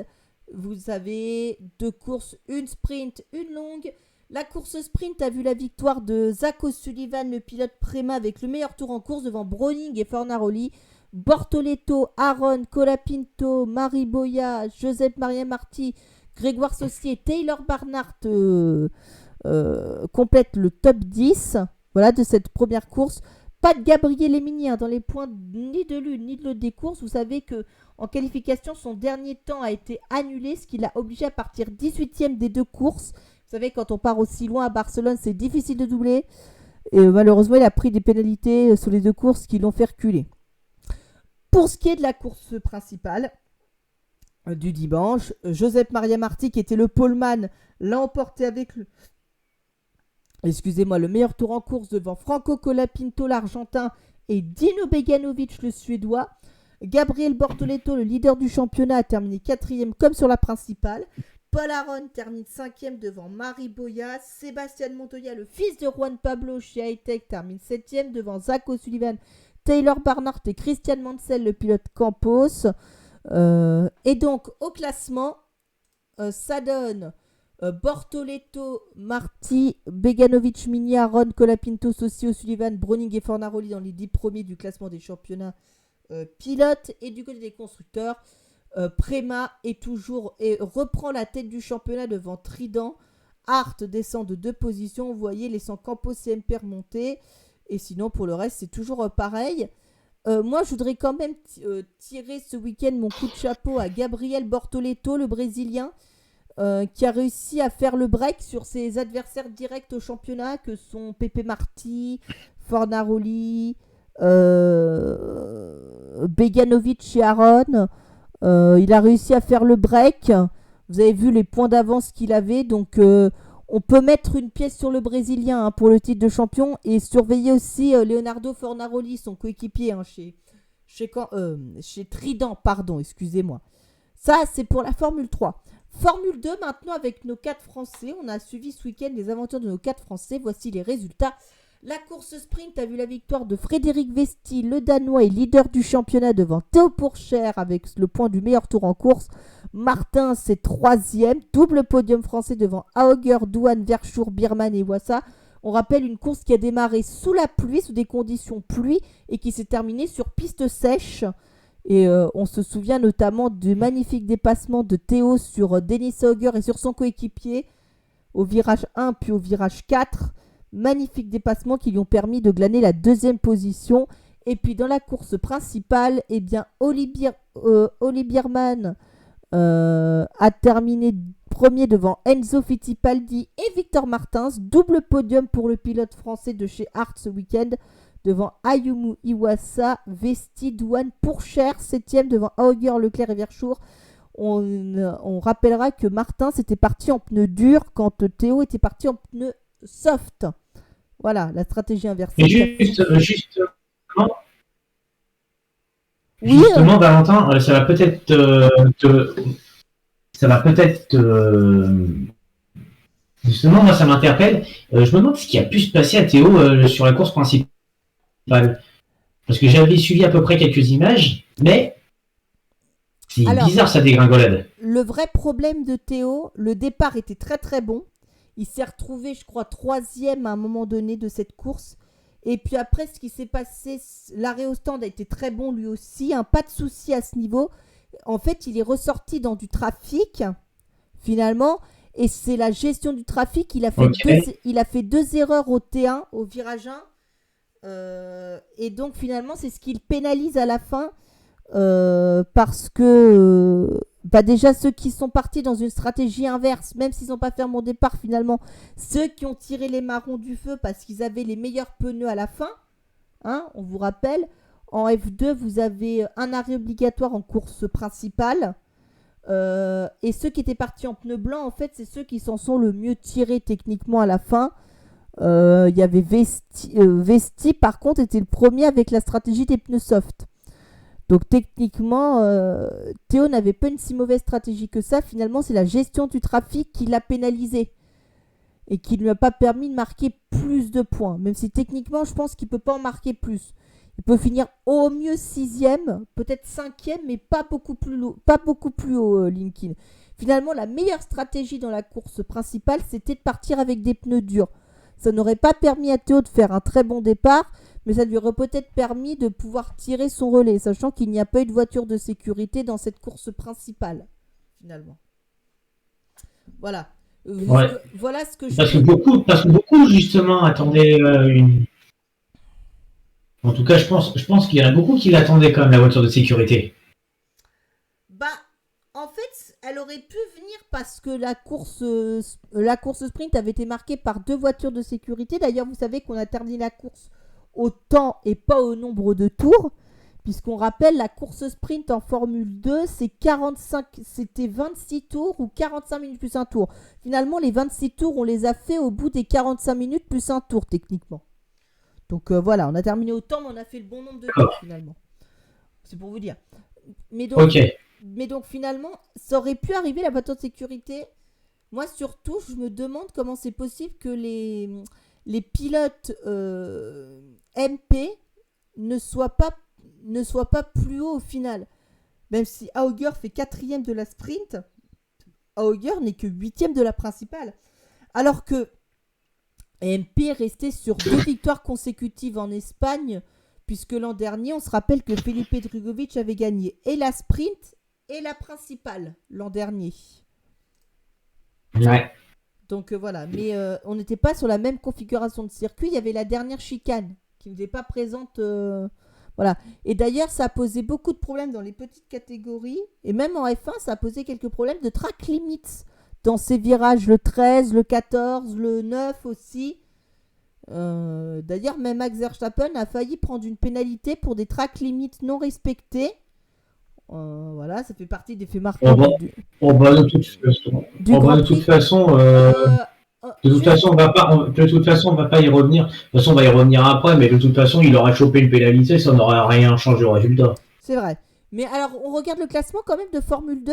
Vous avez 2 courses, une sprint, une longue. La course sprint a vu la victoire de Zach O'Sullivan, le pilote Prema, avec le meilleur tour en course devant Browning et Fornaroli. Bortoleto, Aaron, Colapinto, Mari Boya, Joseph Maria Marti, Grégoire Saucier et Taylor Barnard complètent le top 10 de cette première course. Pas de Gabriel Emini dans les points ni de l'une ni de l'autre des courses. Vous savez qu'en qualification, son dernier temps a été annulé, ce qui l'a obligé à partir 18e des 2 courses. Vous savez, quand on part aussi loin à Barcelone, c'est difficile de doubler. Et malheureusement, il a pris des pénalités sur les 2 courses qui l'ont fait reculer. Pour ce qui est de la course principale du dimanche, Joseph Maria Marti, qui était le poleman, l'a emporté avec le meilleur tour en course devant Franco Colapinto, l'Argentin, et Dino Beganovic, le Suédois. Gabriel Bortoleto, le leader du championnat, a terminé 4e comme sur la principale. Paul Aron termine 5e devant Mari Boya. Sébastien Montoya, le fils de Juan Pablo chez Hightech, termine 7e devant Zach O'Sullivan, Taylor Barnard et Christian Mansell, le pilote Campos. Et donc, au classement, ça donne Bortoleto, Marti, Beganovic, Mini, Aron, Colapinto, Saucier, O'Sullivan, Browning et Fornaroli dans les 10 premiers du classement des championnats pilotes. Et du côté des constructeurs, Prema reprend la tête du championnat devant Trident. Hart descend de 2 positions, vous voyez, laissant Campos et MP remonter. Et sinon, pour le reste, c'est toujours pareil. Moi, je voudrais quand même tirer ce week-end mon coup de chapeau à Gabriel Bortoleto, le Brésilien, qui a réussi à faire le break sur ses adversaires directs au championnat, que sont Pepe Marti, Fornaroli, Beganovic et Aaron. Il a réussi à faire le break. Vous avez vu les points d'avance qu'il avait, donc on peut mettre une pièce sur le Brésilien pour le titre de champion et surveiller aussi Leonardo Fornaroli, son coéquipier chez Trident, excusez-moi. Ça, c'est pour la Formule 3. Formule 2 maintenant avec nos 4 Français. On a suivi ce week-end les aventures de nos 4 Français. Voici les résultats. La course sprint a vu la victoire de Frédéric Vesti, le Danois et leader du championnat devant Théo Pourchaire avec le point du meilleur tour en course. Martin, c'est 3e. Double podium français devant Auger, Douane, Verschoor, Birman et Wassa. On rappelle une course qui a démarré sous la pluie, sous des conditions pluie et qui s'est terminée sur piste sèche. Et on se souvient notamment du magnifique dépassement de Théo sur Denis Auger et sur son coéquipier au virage 1 puis au virage 4. Magnifique dépassement qui lui ont permis de glaner la 2e position. Et puis dans la course principale, Oli Birman a terminé premier devant Enzo Fittipaldi et Victor Martins. Double podium pour le pilote français de chez Hart ce week-end devant Ayumu Iwasa, Vesti, Douane, Pourchaire, 7e devant Auger, Leclerc et Verschoor. On rappellera que Martins était parti en pneu dur quand Théo était parti en pneu soft. Voilà, la stratégie inversée. Et justement, Valentin, ça va peut-être justement, moi ça m'interpelle. Je me demande ce qui a pu se passer à Théo sur la course principale. Parce que j'avais suivi à peu près quelques images, mais c'est bizarre sa dégringolade. Le vrai problème de Théo, le départ était très très bon. Il s'est retrouvé, je crois, 3e à un moment donné de cette course. Et puis après, ce qui s'est passé, l'arrêt au stand a été très bon lui aussi. Pas de souci à ce niveau. En fait, il est ressorti dans du trafic, finalement. Et c'est la gestion du trafic. Il a fait 2 erreurs au T1, au virage 1. Et donc, finalement, c'est ce qui le pénalise à la fin. Parce que déjà ceux qui sont partis dans une stratégie inverse, même s'ils n'ont pas fait un bon départ finalement, ceux qui ont tiré les marrons du feu parce qu'ils avaient les meilleurs pneus à la fin, on vous rappelle, en F2 vous avez un arrêt obligatoire en course principale, et ceux qui étaient partis en pneus blancs, en fait c'est ceux qui s'en sont le mieux tirés techniquement à la fin. Il y avait Vesti par contre était le premier avec la stratégie des pneus soft. Donc techniquement, Théo n'avait pas une si mauvaise stratégie que ça. Finalement, c'est la gestion du trafic qui l'a pénalisé et qui ne lui a pas permis de marquer plus de points. Même si techniquement, je pense qu'il ne peut pas en marquer plus. Il peut finir au mieux 6e, peut-être 5e, mais pas beaucoup plus haut, Linkin. Finalement, la meilleure stratégie dans la course principale, c'était de partir avec des pneus durs. Ça n'aurait pas permis à Théo de faire un très bon départ, mais ça lui aurait peut-être permis de pouvoir tirer son relais, sachant qu'il n'y a pas eu de voiture de sécurité dans cette course principale, finalement. Voilà. Ouais. Voilà ce que je Parce que beaucoup justement, attendaient une. En tout cas, je pense qu'il y en a beaucoup qui l'attendaient quand même, la voiture de sécurité. Bah, en fait, elle aurait pu venir parce que la course sprint avait été marquée par 2 voitures de sécurité. D'ailleurs, vous savez qu'on a terminé la course au temps et pas au nombre de tours. Puisqu'on rappelle, la course sprint en Formule 2, c'était 26 tours ou 45 minutes plus un tour. Finalement, les 26 tours, on les a fait au bout des 45 minutes plus un tour, techniquement. Donc voilà, on a terminé au temps, mais on a fait le bon nombre de tours, finalement. C'est pour vous dire. Mais donc finalement, ça aurait pu arriver, la voiture de sécurité. Moi, surtout, je me demande comment c'est possible que les pilotes MP ne soient pas plus haut au final. Même si Auger fait 4e de la sprint, Auger n'est que 8e de la principale. Alors que MP est resté sur 2 victoires consécutives en Espagne, puisque l'an dernier, on se rappelle que Felipe Drugovich avait gagné et la sprint et la principale l'an dernier. Ouais. Donc voilà, mais on n'était pas sur la même configuration de circuit. Il y avait la dernière chicane qui n'était pas présente. Voilà. Et d'ailleurs, ça a posé beaucoup de problèmes dans les petites catégories. Et même en F1, ça a posé quelques problèmes de track limits dans ces virages, le 13, le 14, le 9 aussi. D'ailleurs, même Max Verstappen a failli prendre une pénalité pour des track limits non respectés. Voilà, ça fait partie des faits marquants. De toute façon, on va pas y revenir. De toute façon, on va y revenir après, mais de toute façon, il aurait chopé une pénalité, ça n'aurait rien changé au résultat. C'est vrai. Mais alors, on regarde le classement quand même de Formule 2.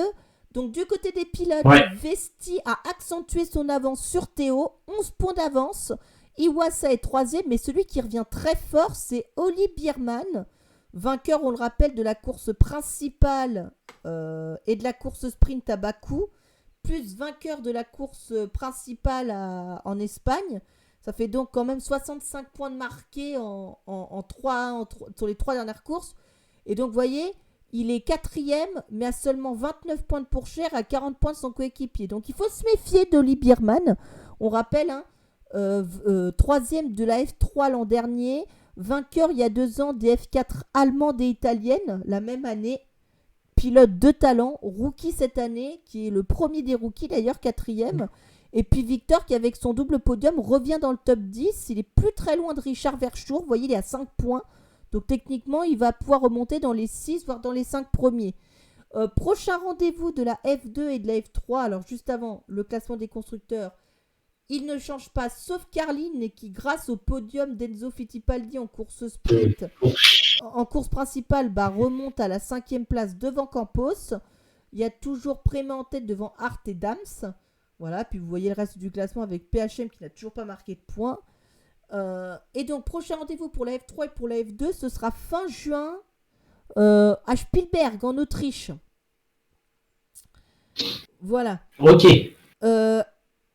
Donc, du côté des pilotes, Vesti a accentué son avance sur Théo, 11 points d'avance. Iwasa est 3e, mais celui qui revient très fort, c'est Oli Bierman, vainqueur, on le rappelle, de la course principale et de la course sprint à Bakou, plus vainqueur de la course principale en Espagne. Ça fait donc quand même 65 points de marqués sur les 3 dernières courses. Et donc, vous voyez, il est 4e, mais à seulement 29 points de Pourchère, à 40 points de son coéquipier. Donc, il faut se méfier d'Oli Bierman. On rappelle, 3e de la F3 l'an dernier, vainqueur il y a 2 ans des F4 allemandes et italiennes, la même année. Pilote de talent, rookie cette année, qui est le premier des rookies, d'ailleurs 4e. Et puis Victor, qui avec son double podium, revient dans le top 10. Il est plus très loin de Richard Verschoor. Vous voyez, il est à 5 points. Donc techniquement, il va pouvoir remonter dans les 6, voire dans les 5 premiers. Prochain rendez-vous de la F2 et de la F3. Alors juste avant le classement des constructeurs, il ne change pas, sauf Carline, qui grâce au podium d'Enzo Fittipaldi en course sprint, en course principale, remonte à la 5e place devant Campos. Il y a toujours Préma en tête devant Hart et Dams. Voilà, puis vous voyez le reste du classement avec PHM qui n'a toujours pas marqué de points. Et donc, prochain rendez-vous pour la F3 et pour la F2, ce sera fin juin à Spielberg, en Autriche. Voilà. Ok.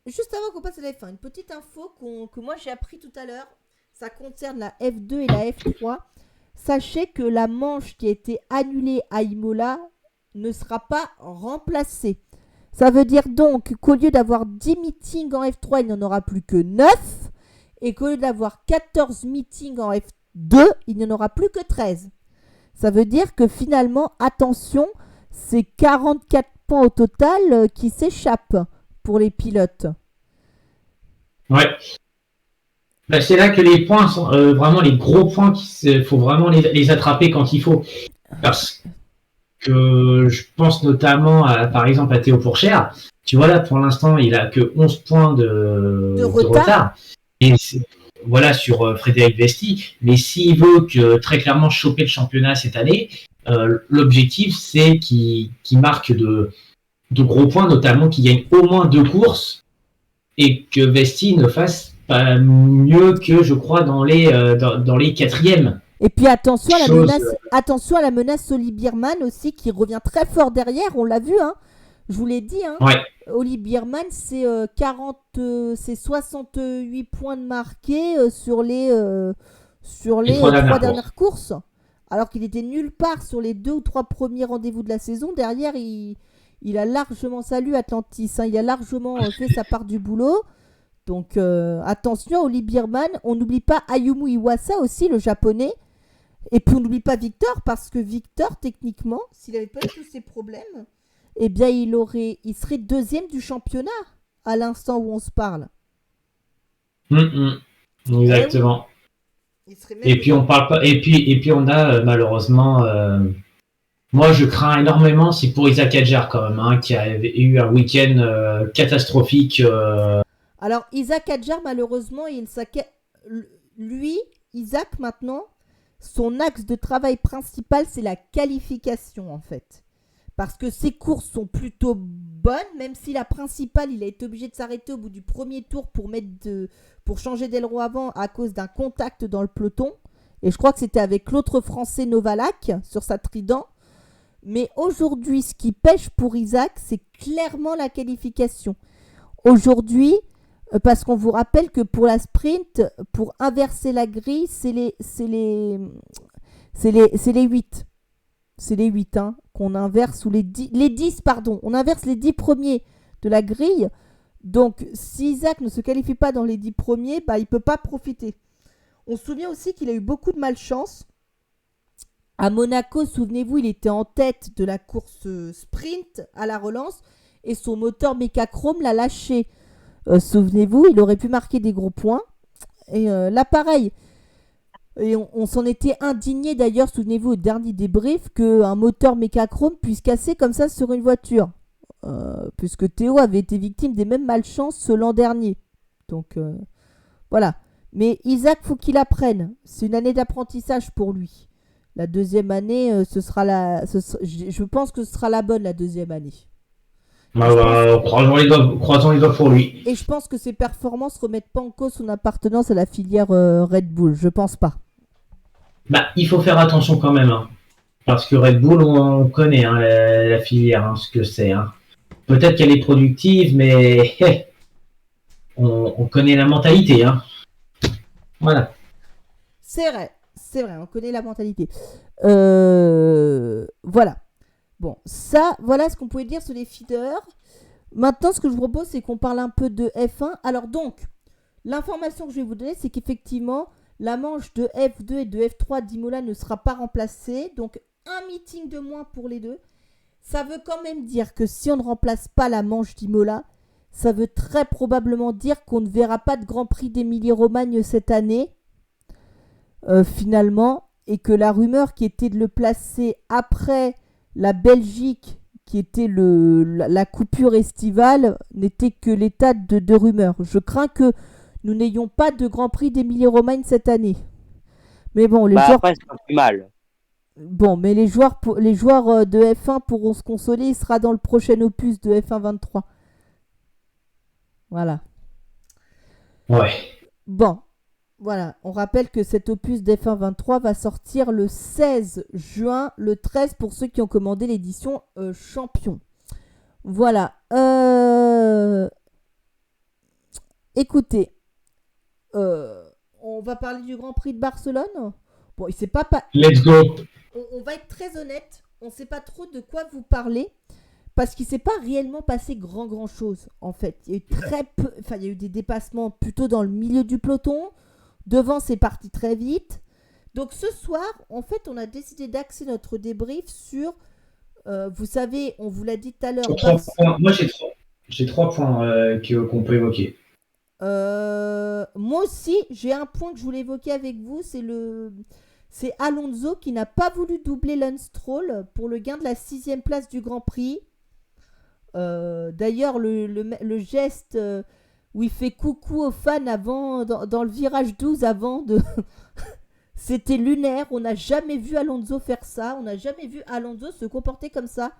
Juste avant qu'on passe à la F1, une petite info que moi j'ai appris tout à l'heure. Ça concerne la F2 et la F3. Sachez que la manche qui a été annulée à Imola ne sera pas remplacée. Ça veut dire donc qu'au lieu d'avoir 10 meetings en F3, il n'y en aura plus que 9. Et qu'au lieu d'avoir 14 meetings en F2, il n'y en aura plus que 13. Ça veut dire que finalement, attention, c'est 44 points au total qui s'échappent pour les pilotes. Ouais. C'est là que les points sont vraiment les gros points, il faut vraiment les attraper quand il faut. Parce que je pense notamment par exemple à Théo Pourchère. Tu vois là, pour l'instant, il a que 11 points de retard. Et voilà, sur Frédéric Vesti. Mais s'il veut très clairement choper le championnat cette année, L'objectif, c'est qu'il marque de gros points, notamment qu'il gagne au moins 2 courses et que Vesti ne fasse pas mieux que, je crois, dans les quatrièmes. Et puis attention Chose, à la menace Oli Bierman aussi qui revient très fort derrière, on l'a vu, hein. Je vous l'ai dit, hein. ouais. Oli Bierman, c'est 68 points de marqués sur les 3 dernières courses. Alors qu'il était nulle part sur les 2 ou 3 premiers rendez-vous de la saison. Derrière, il a largement salué Atlantis, hein. Il a largement fait sa part du boulot. Donc attention, Oli Bierman. On n'oublie pas Ayumu Iwasa aussi, le japonais. Et puis on n'oublie pas Victor, parce que Victor, techniquement, s'il n'avait pas eu tous ces problèmes, eh bien il serait 2e du championnat à l'instant où on se parle. Exactement. Et puis on parle pas. Et puis on a malheureusement. Moi, je crains énormément, c'est pour Isaac Adjar quand même, hein, qui a eu un week-end catastrophique. Alors Isaac Adjar, malheureusement, lui, Isaac maintenant, son axe de travail principal, c'est la qualification en fait. Parce que ses courses sont plutôt bonnes, même si la principale, il a été obligé de s'arrêter au bout du premier tour pour changer d'aileron avant à cause d'un contact dans le peloton. Et je crois que c'était avec l'autre Français Novalak sur sa Trident. Mais aujourd'hui, ce qui pêche pour Isaac, c'est clairement la qualification. Aujourd'hui, parce qu'on vous rappelle que pour la sprint, pour inverser la grille, c'est les 8. C'est les 8 hein, qu'on inverse, ou les 10, pardon. On inverse les 10 premiers de la grille. Donc, si Isaac ne se qualifie pas dans les 10 premiers, bah, il ne peut pas profiter. On se souvient aussi qu'il a eu beaucoup de malchance. À Monaco, souvenez-vous, il était en tête de la course sprint à la relance et son moteur Mecachrome l'a lâché. Souvenez-vous, il aurait pu marquer des gros points. Et là, pareil. Et on s'en était indigné d'ailleurs, souvenez-vous, au dernier débrief, qu'un moteur Mecachrome puisse casser comme ça sur une voiture. Puisque Théo avait été victime des mêmes malchances l'an dernier. Donc, voilà. Mais Isaac, faut qu'il apprenne. C'est une année d'apprentissage pour lui. La deuxième année, je pense que ce sera la bonne, la deuxième année. Croisons les doigts pour lui. Et je pense que ses performances remettent pas en cause son appartenance à la filière Red Bull. Je pense pas. Bah, il faut faire attention quand même. Hein. Parce que Red Bull, on connaît hein, la filière, hein, ce que c'est. Hein. Peut-être qu'elle est productive, mais on connaît la mentalité. Hein. Voilà. C'est vrai, on connaît la mentalité. Voilà. Bon, ça, voilà ce qu'on pouvait dire sur les feeders. Maintenant, ce que je vous propose, c'est qu'on parle un peu de F1. Alors donc, l'information que je vais vous donner, c'est qu'effectivement, la manche de F2 et de F3 d'Imola ne sera pas remplacée. Donc, un meeting de moins pour les deux. Ça veut quand même dire que si on ne remplace pas la manche d'Imola, ça veut très probablement dire qu'on ne verra pas de Grand Prix d'Émilie-Romagne cette année. Finalement, et que la rumeur qui était de le placer après la Belgique, qui était la coupure estivale, n'était que l'état de rumeur. Je crains que nous n'ayons pas de Grand Prix d'Émilie-Romagne cette année. Mais bon, les joueurs... Après, c'est pas plus mal. Bon, mais les joueurs de F1 pourront se consoler. Il sera dans le prochain opus de F1 23. Voilà. Ouais. Bon. Voilà, on rappelle que cet opus d'F1 23 va sortir le 16 juin, le 13 pour ceux qui ont commandé l'édition Champion. Voilà. Écoutez, on va parler du Grand Prix de Barcelone. Bon, il s'est pas... Let's go. On va être très honnête, on ne sait pas trop de quoi vous parler. Parce qu'il ne s'est pas réellement passé grand chose, en fait. Il y a eu très peu... Enfin, il y a eu des dépassements plutôt dans le milieu du peloton. Devant, c'est parti très vite. Donc ce soir, en fait, on a décidé d'axer notre débrief sur, vous savez, on vous l'a dit tout à l'heure. Moi, j'ai 3 points qu'on peut évoquer. Moi aussi, j'ai un point que je voulais évoquer avec vous, c'est Alonso qui n'a pas voulu doubler Lance Stroll pour le gain de la 6e place du Grand Prix. D'ailleurs, le geste... où il fait coucou aux fans avant, dans le virage 12 avant de... C'était lunaire. On n'a jamais vu Alonso faire ça. On n'a jamais vu Alonso se comporter comme ça.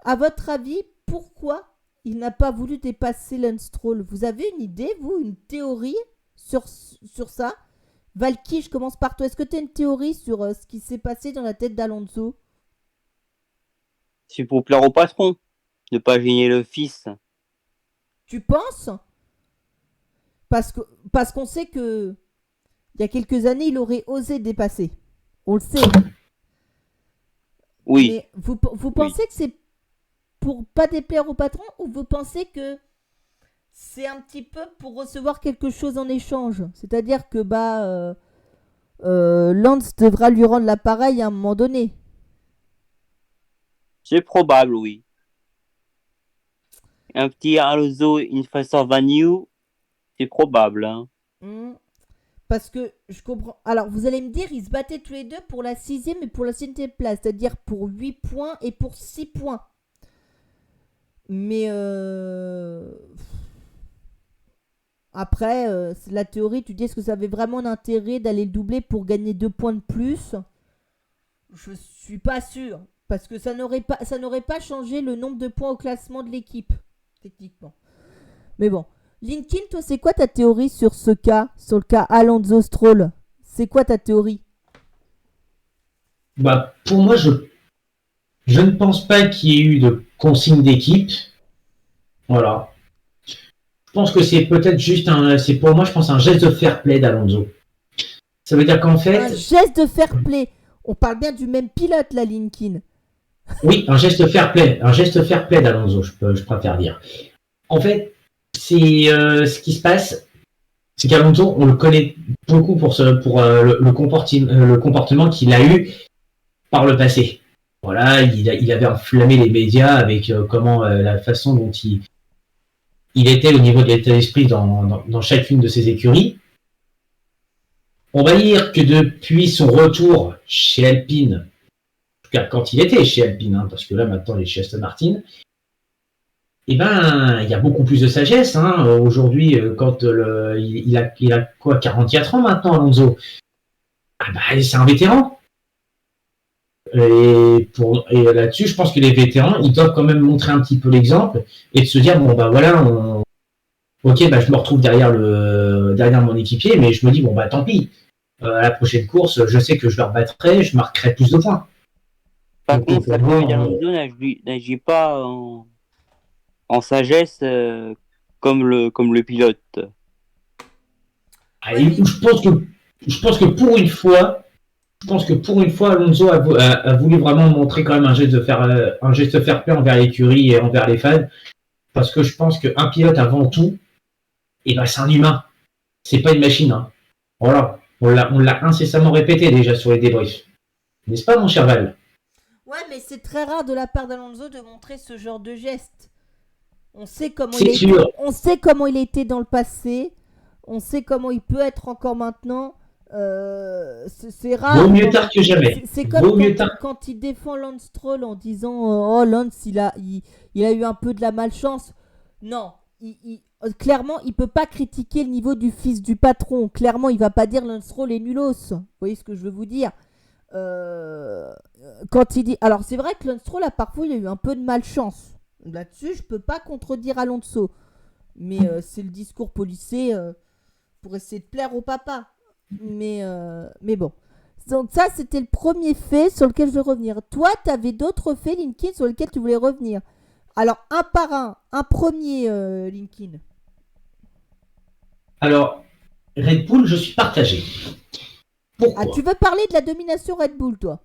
À votre avis, pourquoi il n'a pas voulu dépasser Lance Stroll? Vous avez une idée, vous, une théorie sur ça? Valky, je commence par toi. Est-ce que tu as une théorie sur ce qui s'est passé dans la tête d'Alonso? C'est pour plaire au patron, ne pas gêner le fils. Tu penses? Parce qu'on sait que il y a quelques années, il aurait osé dépasser. On le sait. Oui. Mais vous pensez que c'est pour pas déplaire au patron ou vous pensez que c'est un petit peu pour recevoir quelque chose en échange? C'est-à-dire que Lance devra lui rendre l'appareil à un moment donné. C'est probable, oui. Un petit Alonso in faster than you, c'est probable. Hein. Parce que je comprends. Alors, vous allez me dire, ils se battaient tous les deux pour la 6e et pour la 7e place. C'est-à-dire pour 8 points et pour 6 points. Mais après, c'est la théorie, tu dis, est-ce que ça avait vraiment d'intérêt d'aller le doubler pour gagner 2 points de plus? Je suis pas sûr. Parce que ça n'aurait pas changé le nombre de points au classement de l'équipe, techniquement. Mais bon. Linkin, toi, c'est quoi ta théorie sur ce cas, sur le cas Alonso Stroll? C'est quoi ta théorie? Pour moi, je ne pense pas qu'il y ait eu de consigne d'équipe. Voilà. Je pense que c'est peut-être juste c'est pour moi, je pense, un geste de fair play d'Alonso. Ça veut dire qu'en fait... Un geste de fair play. On parle bien du même pilote, là, Linkin. Oui, un geste fair play. Un geste fair play d'Alonso, je préfère dire. En fait, c'est ce qui se passe, c'est qu'Alonso, on le connaît beaucoup pour le comportement qu'il a eu par le passé. Voilà, il avait enflammé les médias avec la façon dont il était au niveau de l'état d'esprit dans chacune de ses écuries. On va dire que depuis son retour chez Alpine, en tout cas quand il était chez Alpine, parce que là maintenant il est chez Aston Martin, il y a beaucoup plus de sagesse. Aujourd'hui, quand il a quoi, 44 ans maintenant, Alonso. C'est un vétéran. Et là-dessus, je pense que les vétérans, ils doivent quand même montrer un petit peu l'exemple et de se dire, ok, je me retrouve derrière mon équipier, mais je me dis, tant pis. À la prochaine course, je sais que je le rebattrai, je marquerai plus de points. Par contre, Alonso n'agit pas en sagesse comme le pilote. Je pense que pour une fois, Alonso a voulu vraiment montrer quand même un geste fair play envers l'écurie et envers les fans, parce que je pense qu'un pilote avant tout, c'est un humain, c'est pas une machine. Voilà, on l'a incessamment répété déjà sur les débriefs, n'est-ce pas, mon cher Val? Ouais, mais c'est très rare de la part d'Alonso de montrer ce genre de geste. On sait comment il était dans le passé. On sait comment il peut être encore maintenant. C'est rare. Vaut mieux tard que jamais. C'est comme quand il défend Lance Stroll en disant oh Lance il a eu un peu de la malchance. Non, clairement il peut pas critiquer le niveau du fils du patron. Clairement il va pas dire Lance Stroll est nulos. Vous voyez ce que je veux vous dire? Quand il dit, alors c'est vrai que Lance Stroll parfois il a eu un peu de malchance. Là-dessus, je peux pas contredire Alonso. Mais c'est le discours policé pour essayer de plaire au papa. Mais bon. Donc ça, c'était le premier fait sur lequel je vais revenir. Toi, tu avais d'autres faits, Linkin, sur lesquels tu voulais revenir. Alors, un par un. Un premier, Linkin. Alors, Red Bull, je suis partagé. Pourquoi? Tu veux parler de la domination Red Bull, toi?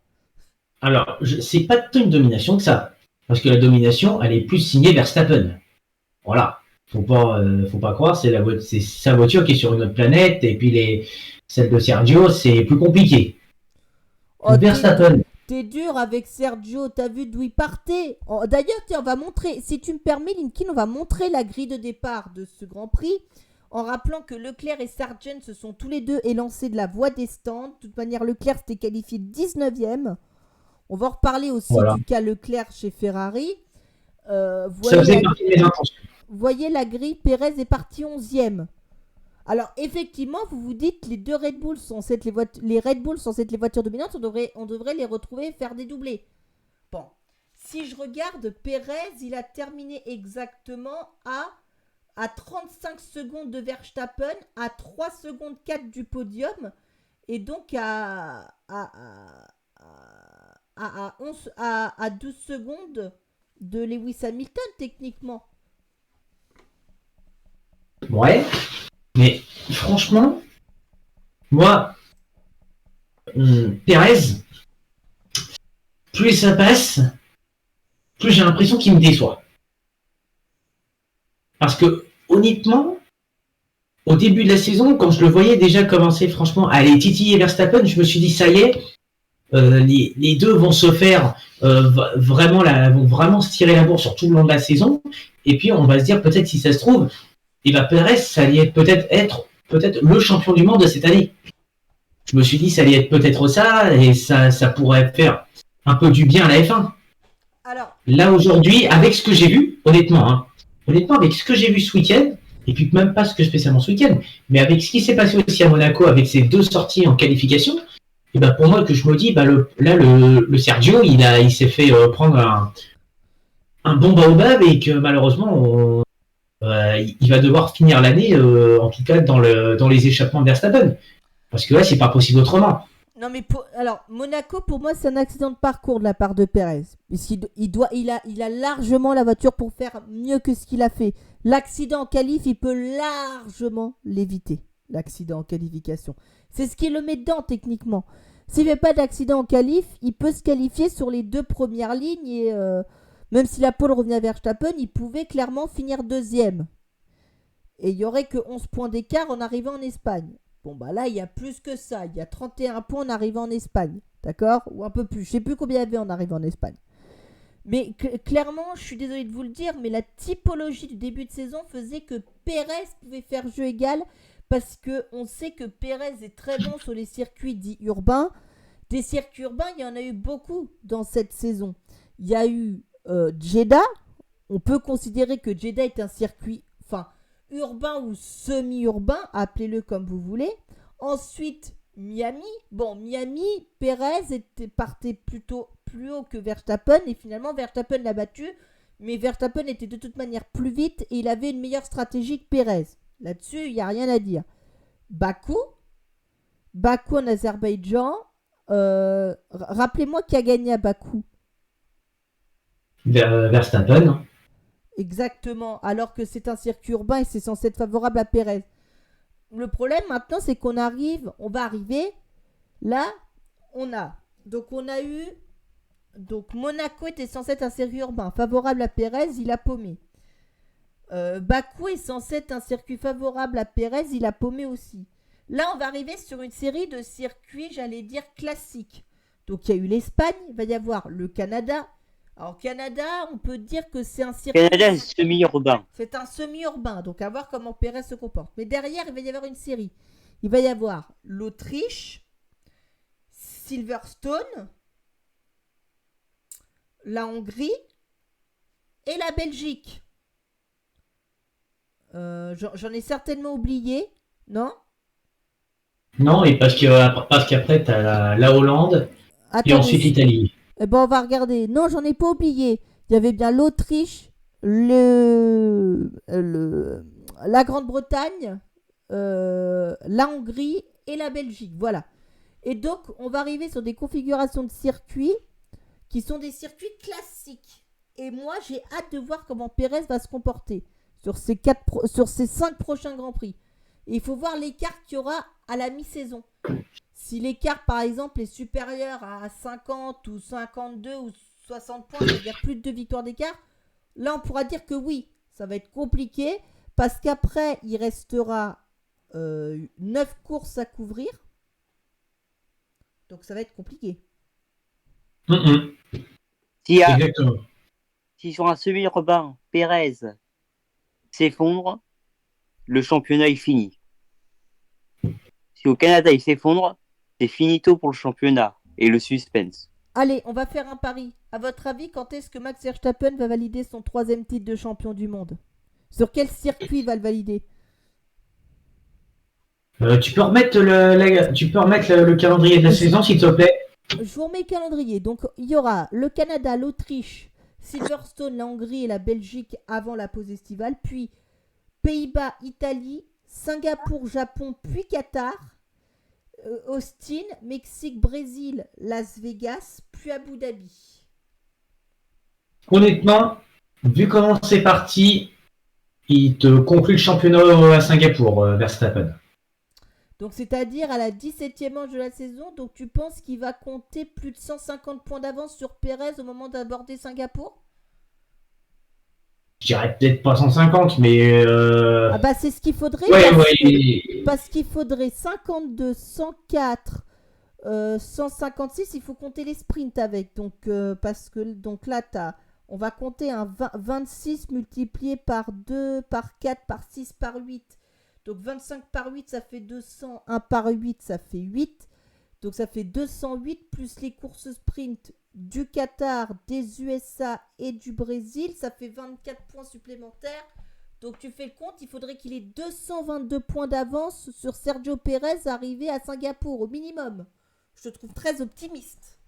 Alors, c'est pas tant une domination que ça. Parce que la domination, elle est plus signée Verstappen. Voilà. Faut pas croire, c'est sa voiture qui est sur une autre planète, et puis celle de Sergio, c'est plus compliqué. Verstappen. T'es dur avec Sergio, t'as vu d'où il partait. D'ailleurs, on va montrer, si tu me permets, Linkin, on va montrer la grille de départ de ce Grand Prix, en rappelant que Leclerc et Sargent se sont tous les deux élancés de la voie des stands. De toute manière, Leclerc s'était qualifié 19e. On va en reparler aussi du cas Leclerc chez Ferrari. Ça faisait partie de mes intentions. Voyez la grille, Pérez est parti 11e. Alors, effectivement, vous vous dites les deux Red Bull sont censés être les Red Bull sont censés être les voitures dominantes, on devrait les retrouver et faire des doublés. Bon, si je regarde, Pérez, il a terminé exactement à 35 secondes de Verstappen, à 3 secondes 4 du podium, et donc à 12 secondes de Lewis Hamilton, techniquement. Ouais, mais franchement, moi, Pérez, plus ça passe, plus j'ai l'impression qu'il me déçoit. Parce que, honnêtement, au début de la saison, quand je le voyais déjà commencer franchement à aller titiller Verstappen, je me suis dit, ça y est, les deux vont se faire vont vraiment se tirer la bourre sur tout le long de la saison. Et puis, on va se dire, peut-être si ça se trouve, Pérez, ça allait être peut-être le champion du monde de cette année. Je me suis dit, ça allait être peut-être ça, et ça pourrait faire un peu du bien à la F1. Alors, là, aujourd'hui, avec ce que j'ai vu, honnêtement, avec ce que j'ai vu ce week-end, et puis même pas spécialement ce week-end, mais avec ce qui s'est passé aussi à Monaco, avec ses 2 sorties en qualification, et ben pour moi, que je me dis, le Sergio, il s'est fait prendre un bon baobab, et que malheureusement, il va devoir finir l'année, en tout cas dans les échappements de Verstappen. Parce que là, c'est pas possible autrement. non mais alors Monaco pour moi c'est un accident de parcours de la part de Pérez. Il a largement la voiture pour faire mieux que ce qu'il a fait. L'accident en qualif, il peut largement l'éviter. L'accident en qualification. C'est ce qui le met dedans techniquement. S'il fait pas d'accident en qualif, il peut se qualifier sur les 2 premières lignes et même si la pole revenait à Verstappen, il pouvait clairement finir 2e. Et il y aurait que 11 points d'écart en arrivant en Espagne. Bon, bah là, il y a plus que ça. Il y a 31 points en arrivant en Espagne. D'accord ? Ou un peu plus. Je sais plus combien il y avait en arrivant en Espagne. Mais clairement, je suis désolé de vous le dire, mais la typologie du début de saison faisait que Pérez pouvait faire jeu égal parce qu'on sait que Pérez est très bon sur les circuits dits urbains. Des circuits urbains, il y en a eu beaucoup dans cette saison. Il y a eu Jeddah. On peut considérer que Jeddah est un circuit... urbain ou semi-urbain, appelez-le comme vous voulez. Ensuite, Miami. Bon, Miami, Pérez partait plutôt plus haut que Verstappen et finalement Verstappen l'a battu. Mais Verstappen était de toute manière plus vite et il avait une meilleure stratégie que Pérez. Là-dessus, il n'y a rien à dire. Bakou en Azerbaïdjan. Rappelez-moi qui a gagné à Bakou. Verstappen. Exactement, alors que c'est un circuit urbain et c'est censé être favorable à Pérez. Le problème maintenant, c'est on va arriver, là, on a eu, donc Monaco était censé être un circuit urbain favorable à Pérez, il a paumé. Bakou est censé être un circuit favorable à Pérez, il a paumé aussi. Là, on va arriver sur une série de circuits, j'allais dire, classiques. Donc, il y a eu l'Espagne, il va y avoir le Canada. Alors, Canada, on peut dire que c'est un circuit... Canada, c'est semi-urbain. C'est un semi-urbain, donc à voir comment Pérez se comporte. Mais derrière, il va y avoir une série. Il va y avoir l'Autriche, Silverstone, la Hongrie et la Belgique. J'en ai certainement oublié, non ? Non, et parce qu'après, tu as la Hollande et ensuite l'Italie. Eh ben, on va regarder. Non, j'en ai pas oublié. Il y avait bien l'Autriche, la Grande-Bretagne, la Hongrie et la Belgique. Voilà. Et donc, on va arriver sur des configurations de circuits qui sont des circuits classiques. Et moi, j'ai hâte de voir comment Pérez va se comporter sur ces 5 prochains Grands Prix. Et il faut voir l'écart qu'il y aura à la mi-saison. Si l'écart, par exemple, est supérieur à 50 ou 52 ou 60 points, c'est-à-dire plus de 2 victoires d'écart, là, on pourra dire que oui, ça va être compliqué parce qu'après, il restera 9 courses à couvrir. Donc, ça va être compliqué. Exactement. Si sur un semi-urbain, Pérez s'effondre, le championnat est fini. Si au Canada, il s'effondre, c'est finito pour le championnat et le suspense. Allez, on va faire un pari. À votre avis, quand est-ce que Max Verstappen va valider son 3e titre de champion du monde ? Sur quel circuit il va le valider ? Tu peux remettre le calendrier de la saison, s'il te plaît? Je vous remets le calendrier. Donc, il y aura le Canada, l'Autriche, Silverstone, la Hongrie et la Belgique avant la pause estivale. Puis Pays-Bas, Italie, Singapour, Japon, puis Qatar. Austin, Mexique, Brésil, Las Vegas, puis Abu Dhabi. Honnêtement, vu comment c'est parti, il te conclut le championnat à Singapour, Verstappen. Donc, c'est-à-dire à la 17e manche de la saison. Donc, tu penses qu'il va compter plus de 150 points d'avance sur Pérez au moment d'aborder Singapour? Je dirais peut-être pas 150, mais... Ah bah, c'est ce qu'il faudrait. Parce qu'il faudrait 52, 104, 156. Il faut compter les sprints avec. Donc, parce que donc là, on va compter un 26 multiplié par 2, par 4, par 6, par 8. Donc 25 par 8, ça fait 200. 1 par 8, ça fait 8. Donc ça fait 208 plus les courses sprint du Qatar, des USA et du Brésil. Ça fait 24 points supplémentaires. Donc tu fais le compte, il faudrait qu'il ait 222 points d'avance sur Sergio Pérez arrivé à Singapour au minimum. Je te trouve très optimiste.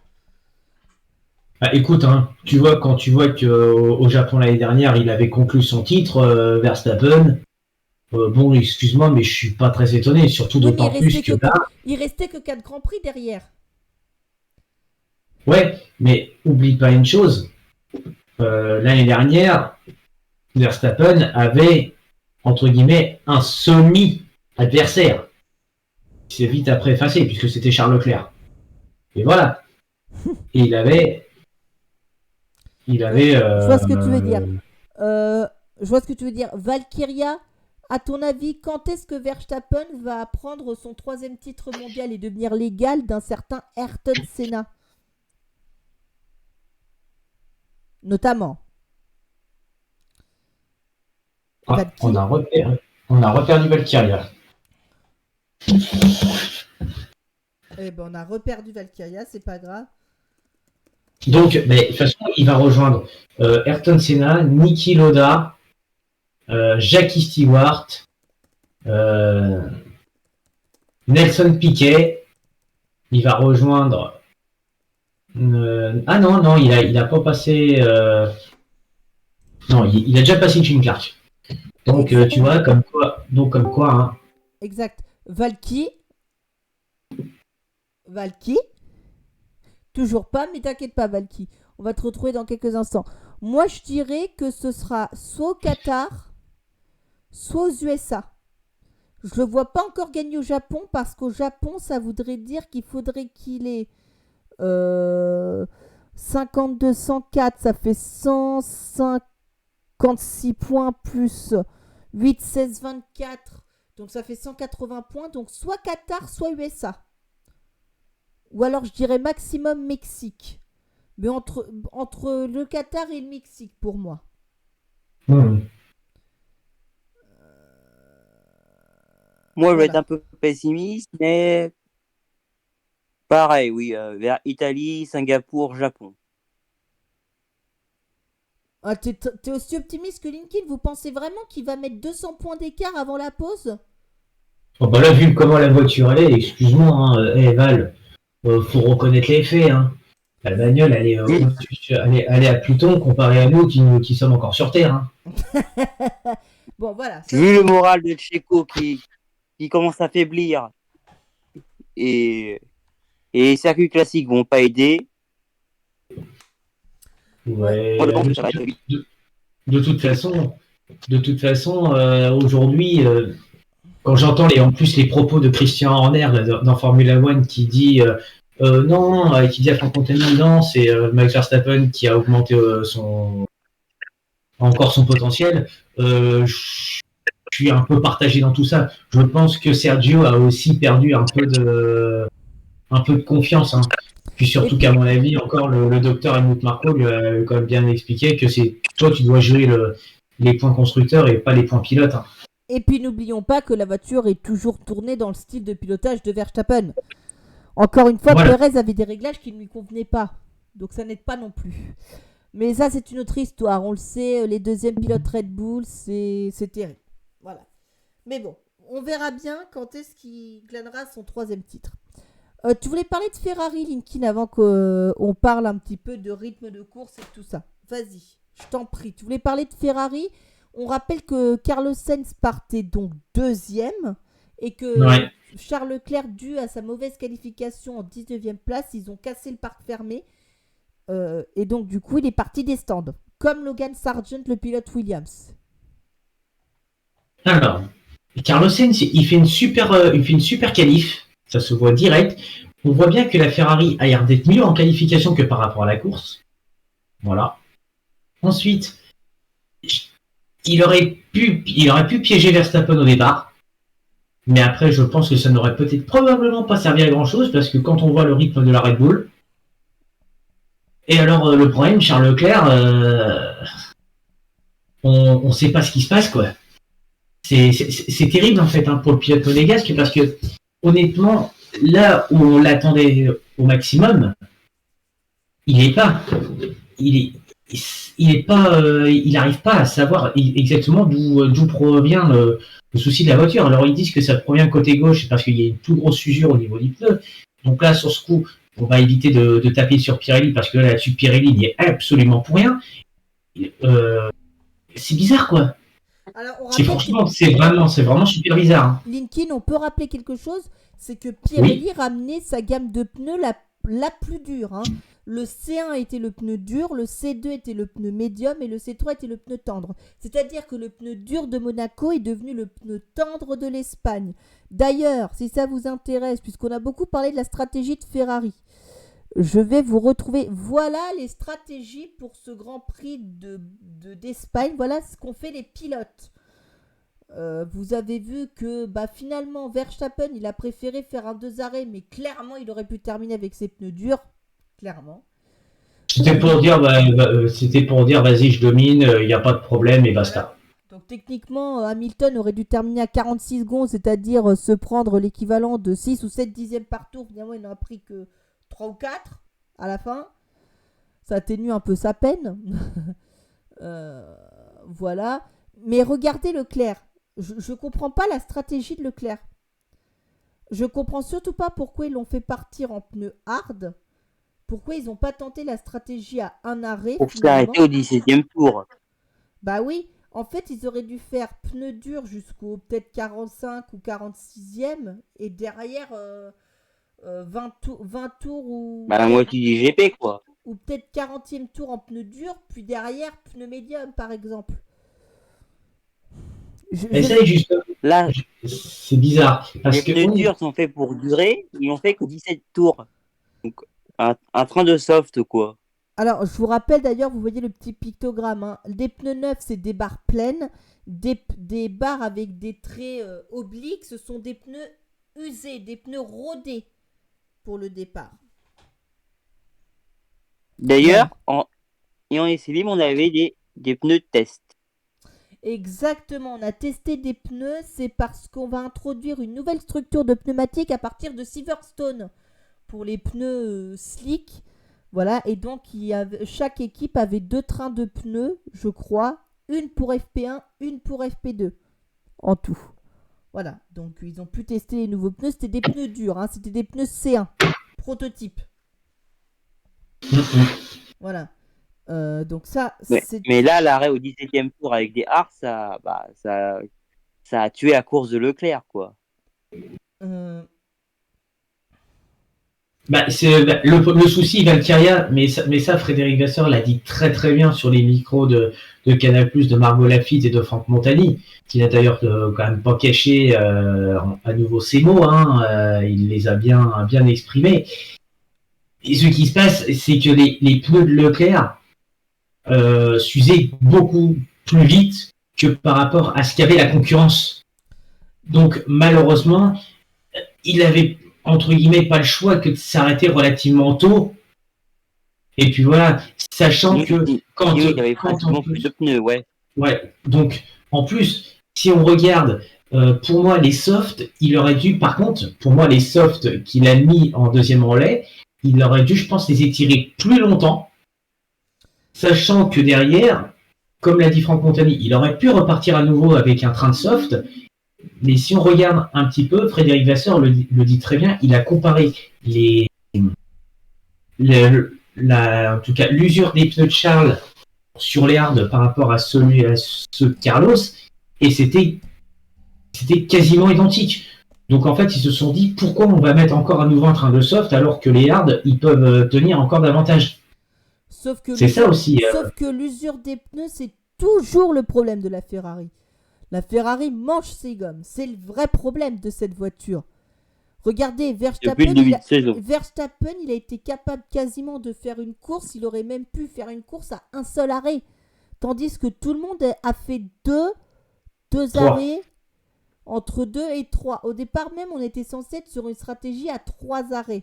Bah, écoute, hein, quand tu vois qu'au Japon l'année dernière, il avait conclu son titre, Verstappen. Bon, excuse-moi, mais je suis pas très étonné, surtout d'autant plus que là... Il restait que 4 Grands Prix derrière. Ouais, mais oublie pas une chose. L'année dernière, Verstappen avait, entre guillemets, un semi-adversaire. Il s'est vite après effacé, puisque c'était Charles Leclerc. Et voilà. Et il avait... Je vois ce que tu veux dire. Je vois ce que tu veux dire. Valkyria, à ton avis, quand est-ce que Verstappen va prendre son 3e titre mondial et devenir l'égal d'un certain Ayrton Senna? Notamment. Ah, on a reperdu Valkyria. Eh ben, on a reperdu Valkyria, c'est pas grave. Donc, mais, de toute façon, il va rejoindre Ayrton Senna, Niki Lauda, Jackie Stewart, Nelson Piquet. Il va rejoindre. Ah non, il a pas passé. Non, il a déjà passé Jim Clark. Donc, tu vois, comme quoi. Hein. Exact. Valky. Toujours pas, mais t'inquiète pas, Valky. On va te retrouver dans quelques instants. Moi, je dirais que ce sera soit au Qatar, soit aux USA. Je le vois pas encore gagner au Japon parce qu'au Japon, ça voudrait dire qu'il faudrait qu'il ait 52, 104, ça fait 156 points plus 8, 16, 24. Donc ça fait 180 points. Donc soit Qatar, soit USA. Ou alors je dirais maximum Mexique. Mais entre le Qatar et le Mexique pour moi. Moi, je vais être un peu pessimiste, mais pareil, oui, vers Italie, Singapour, Japon. Ah, t'es aussi optimiste que Lincoln? Vous pensez vraiment qu'il va mettre 200 points d'écart avant la pause? Oh bah là, vu comment la voiture elle est, excuse-moi, hein, Val, faut reconnaître les faits. Hein. La bagnole, elle est à Pluton comparée à nous qui sommes encore sur Terre. Hein. Bon, voilà. Vu le moral de Checo qui commence à faiblir et les circuits classiques vont pas aider. Ouais. De toute façon, aujourd'hui, quand j'entends en plus les propos de Christian Horner dans Formula One qui dit non, qui dit à son contaminant, c'est Max Verstappen qui a augmenté encore son potentiel. Je suis un peu partagé dans tout ça. Je pense que Sergio a aussi perdu un peu de confiance. Hein. Puis surtout qu'à mon avis, encore le docteur Helmut Marko lui a quand même bien expliqué que c'est toi tu dois gérer les points constructeurs et pas les points pilotes. Hein. Et puis n'oublions pas que la voiture est toujours tournée dans le style de pilotage de Verstappen. Encore une fois, voilà. Pérez avait des réglages qui ne lui convenaient pas. Donc ça n'aide pas non plus. Mais ça, c'est une autre histoire. On le sait, les deuxièmes pilotes Red Bull, c'est terrible. Voilà. Mais bon, on verra bien quand est-ce qu'il glannera son 3e titre. Tu voulais parler de Ferrari, Linkin, avant qu'on parle un petit peu de rythme de course et tout ça. Vas-y, je t'en prie. Tu voulais parler de Ferrari. On rappelle que Carlos Sainz partait donc 2e et que Charles Leclerc, dû à sa mauvaise qualification en 19e place, ils ont cassé le parc fermé. Et donc, du coup, il est parti des stands. Comme Logan Sargent, le pilote Williams. Alors, Carlos Sainz, il fait une super qualif. Ça se voit direct. On voit bien que la Ferrari a l'air d'être mieux en qualification que par rapport à la course. Voilà. Ensuite, il aurait pu piéger Verstappen au départ. Mais après, je pense que ça n'aurait peut-être probablement pas servi à grand-chose parce que quand on voit le rythme de la Red Bull. Et alors, le problème, Charles Leclerc, on ne sait pas ce qui se passe, quoi. C'est terrible, en fait, pour le pilote monégasque parce que honnêtement, là où on l'attendait au maximum, il n'arrive pas à savoir exactement d'où provient le souci de la voiture. Alors ils disent que ça provient côté gauche parce qu'il y a une toute grosse usure au niveau du pneu. Donc là, sur ce coup, on va éviter de taper sur Pirelli parce que là-dessus, Pirelli n'y est absolument pour rien. C'est bizarre, quoi. Alors, Franchement, c'est vraiment super bizarre. Hein. Linkin, on peut rappeler quelque chose, c'est que Pirelli ramenait sa gamme de pneus la plus dure. Hein. Le C1 était le pneu dur, le C2 était le pneu médium et le C3 était le pneu tendre. C'est-à-dire que le pneu dur de Monaco est devenu le pneu tendre de l'Espagne. D'ailleurs, si ça vous intéresse, puisqu'on a beaucoup parlé de la stratégie de Ferrari, je vais vous retrouver. Voilà les stratégies pour ce Grand Prix d'Espagne. Voilà ce qu'ont fait les pilotes. Vous avez vu que finalement Verstappen il a préféré faire un 2 arrêts, mais clairement il aurait pu terminer avec ses pneus durs. Clairement. C'était pour dire vas-y je domine, il n'y a pas de problème et basta. Donc techniquement Hamilton aurait dû terminer à 46 secondes, c'est-à-dire se prendre l'équivalent de 6 ou 7 dixièmes par tour. Finalement il n'en a pris que 3 ou 4 à la fin. Ça atténue un peu sa peine. Voilà. Mais regardez Leclerc. Je comprends pas la stratégie de Leclerc. Je comprends surtout pas pourquoi ils l'ont fait partir en pneus hard. Pourquoi ils n'ont pas tenté la stratégie à un arrêt. Pour s'arrêter au 17e tour. Bah oui. En fait, ils auraient dû faire pneus durs jusqu'au peut-être 45 ou 46e. Et derrière 20 tours ou... la moitié du GP, quoi. Ou peut-être 40e tour en pneus durs. Puis derrière, pneus médium, par exemple. Justement. Là, c'est bizarre. Parce les pneus durs sont faits pour durer, ils n'ont fait que 17 tours. Donc, un train de soft, quoi. Alors, je vous rappelle d'ailleurs, vous voyez le petit pictogramme. Hein. Des pneus neufs, c'est des barres pleines. Des barres avec des traits obliques, ce sont des pneus usés, des pneus rodés pour le départ. D'ailleurs, en essai libre, on avait des pneus de test. Exactement, on a testé des pneus, c'est parce qu'on va introduire une nouvelle structure de pneumatique à partir de Silverstone pour les pneus slick. Voilà, et donc chaque équipe avait 2 trains de pneus, je crois, une pour FP1, une pour FP2 en tout. Voilà, donc ils ont pu tester les nouveaux pneus, c'était des pneus durs, hein, c'était des pneus C1, prototype. Voilà. Donc ça, c'est... Mais là, l'arrêt au 17e tour avec des hards, ça a tué la course de Leclerc, quoi. Le souci, Valkyria, mais ça, Frédéric Vasseur l'a dit très très bien sur les micros de Canal+, de Margot Lafitte et de Franck Montagny, qui n'a d'ailleurs quand même pas caché à nouveau ses mots, hein, il les a bien exprimés. Et ce qui se passe, c'est que les pneus de Leclerc s'usaient beaucoup plus vite que par rapport à ce qu'avait la concurrence. Donc malheureusement, il avait entre guillemets pas le choix que de s'arrêter relativement tôt. Et puis voilà, sachant que quand il y avait pratiquement plus de pneus, ouais. Ouais, donc en plus, si on regarde, pour moi les softs, il aurait dû, par contre, pour moi les softs qu'il a mis en deuxième relais, il aurait dû, je pense, les étirer plus longtemps, sachant que derrière, comme l'a dit Franck Montagny, il aurait pu repartir à nouveau avec un train de soft, Mais si on regarde un petit peu, Frédéric Vasseur le dit très bien, il a comparé en tout cas, l'usure des pneus de Charles sur les hards par rapport à ceux de Carlos, et c'était quasiment identique. Donc en fait, ils se sont dit pourquoi on va mettre encore à nouveau un train de soft alors que les hards ils peuvent tenir encore davantage. C'est ça aussi. Sauf que l'usure des pneus, c'est toujours le problème de la Ferrari. La Ferrari mange ses gommes. C'est le vrai problème de cette voiture. Regardez, Verstappen, il a été capable quasiment de faire une course. Il aurait même pu faire une course à un seul arrêt. Tandis que tout le monde a fait deux arrêts, entre 2 et 3. Au départ même, on était censé être sur une stratégie à 3 arrêts.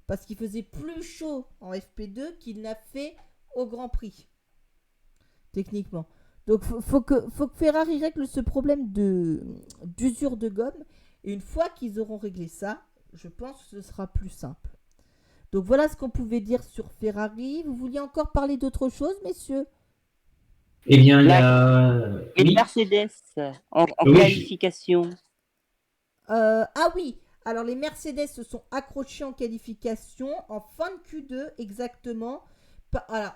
Parce qu'il faisait plus chaud en FP2 qu'il n'a fait au Grand Prix. Techniquement. Donc, faut que Ferrari règle ce problème d'usure de gomme. Et une fois qu'ils auront réglé ça, je pense que ce sera plus simple. Donc, voilà ce qu'on pouvait dire sur Ferrari. Vous vouliez encore parler d'autre chose, messieurs? Eh bien, il y a... Et Mercedes en qualification. Ah oui, alors les Mercedes se sont accrochés en qualification en fin de Q2 exactement. Alors,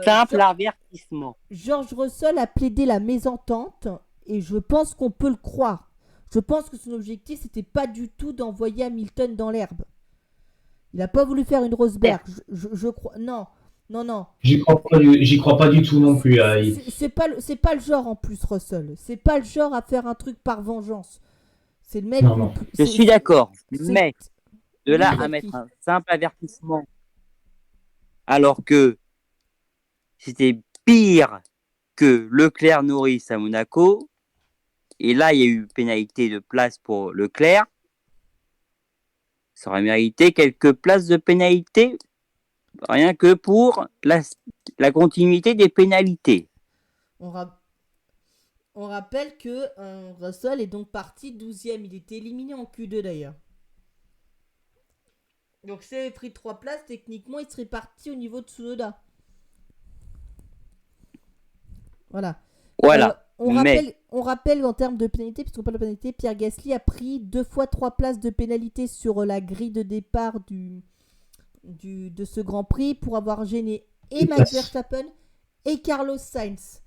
simple avertissement. George Russell a plaidé la mésentente et je pense qu'on peut le croire. Je pense que son objectif c'était pas du tout d'envoyer Hamilton dans l'herbe. Il n'a pas voulu faire une Rosberg. Je crois non. J'y crois pas du tout non plus. C'est pas le genre en plus Russell. C'est pas le genre à faire un truc par vengeance. C'est le mec. Non. Je suis d'accord, mais de là à mettre un simple avertissement, alors que c'était pire que Leclerc-Norris à Monaco, et là il y a eu pénalité de place pour Leclerc, ça aurait mérité quelques places de pénalité, rien que pour la continuité des pénalités. On rappelle que Russell est donc parti 12e. Il était éliminé en Q2 d'ailleurs. Donc s'il avait pris 3 places, techniquement, il serait parti au niveau de Tsunoda. Voilà. On rappelle en termes de pénalité, puisqu'on parle de pénalité, Pierre Gasly a pris 2 fois 3 places de pénalité sur la grille de départ de ce Grand Prix pour avoir gêné et Max Verstappen et Carlos Sainz.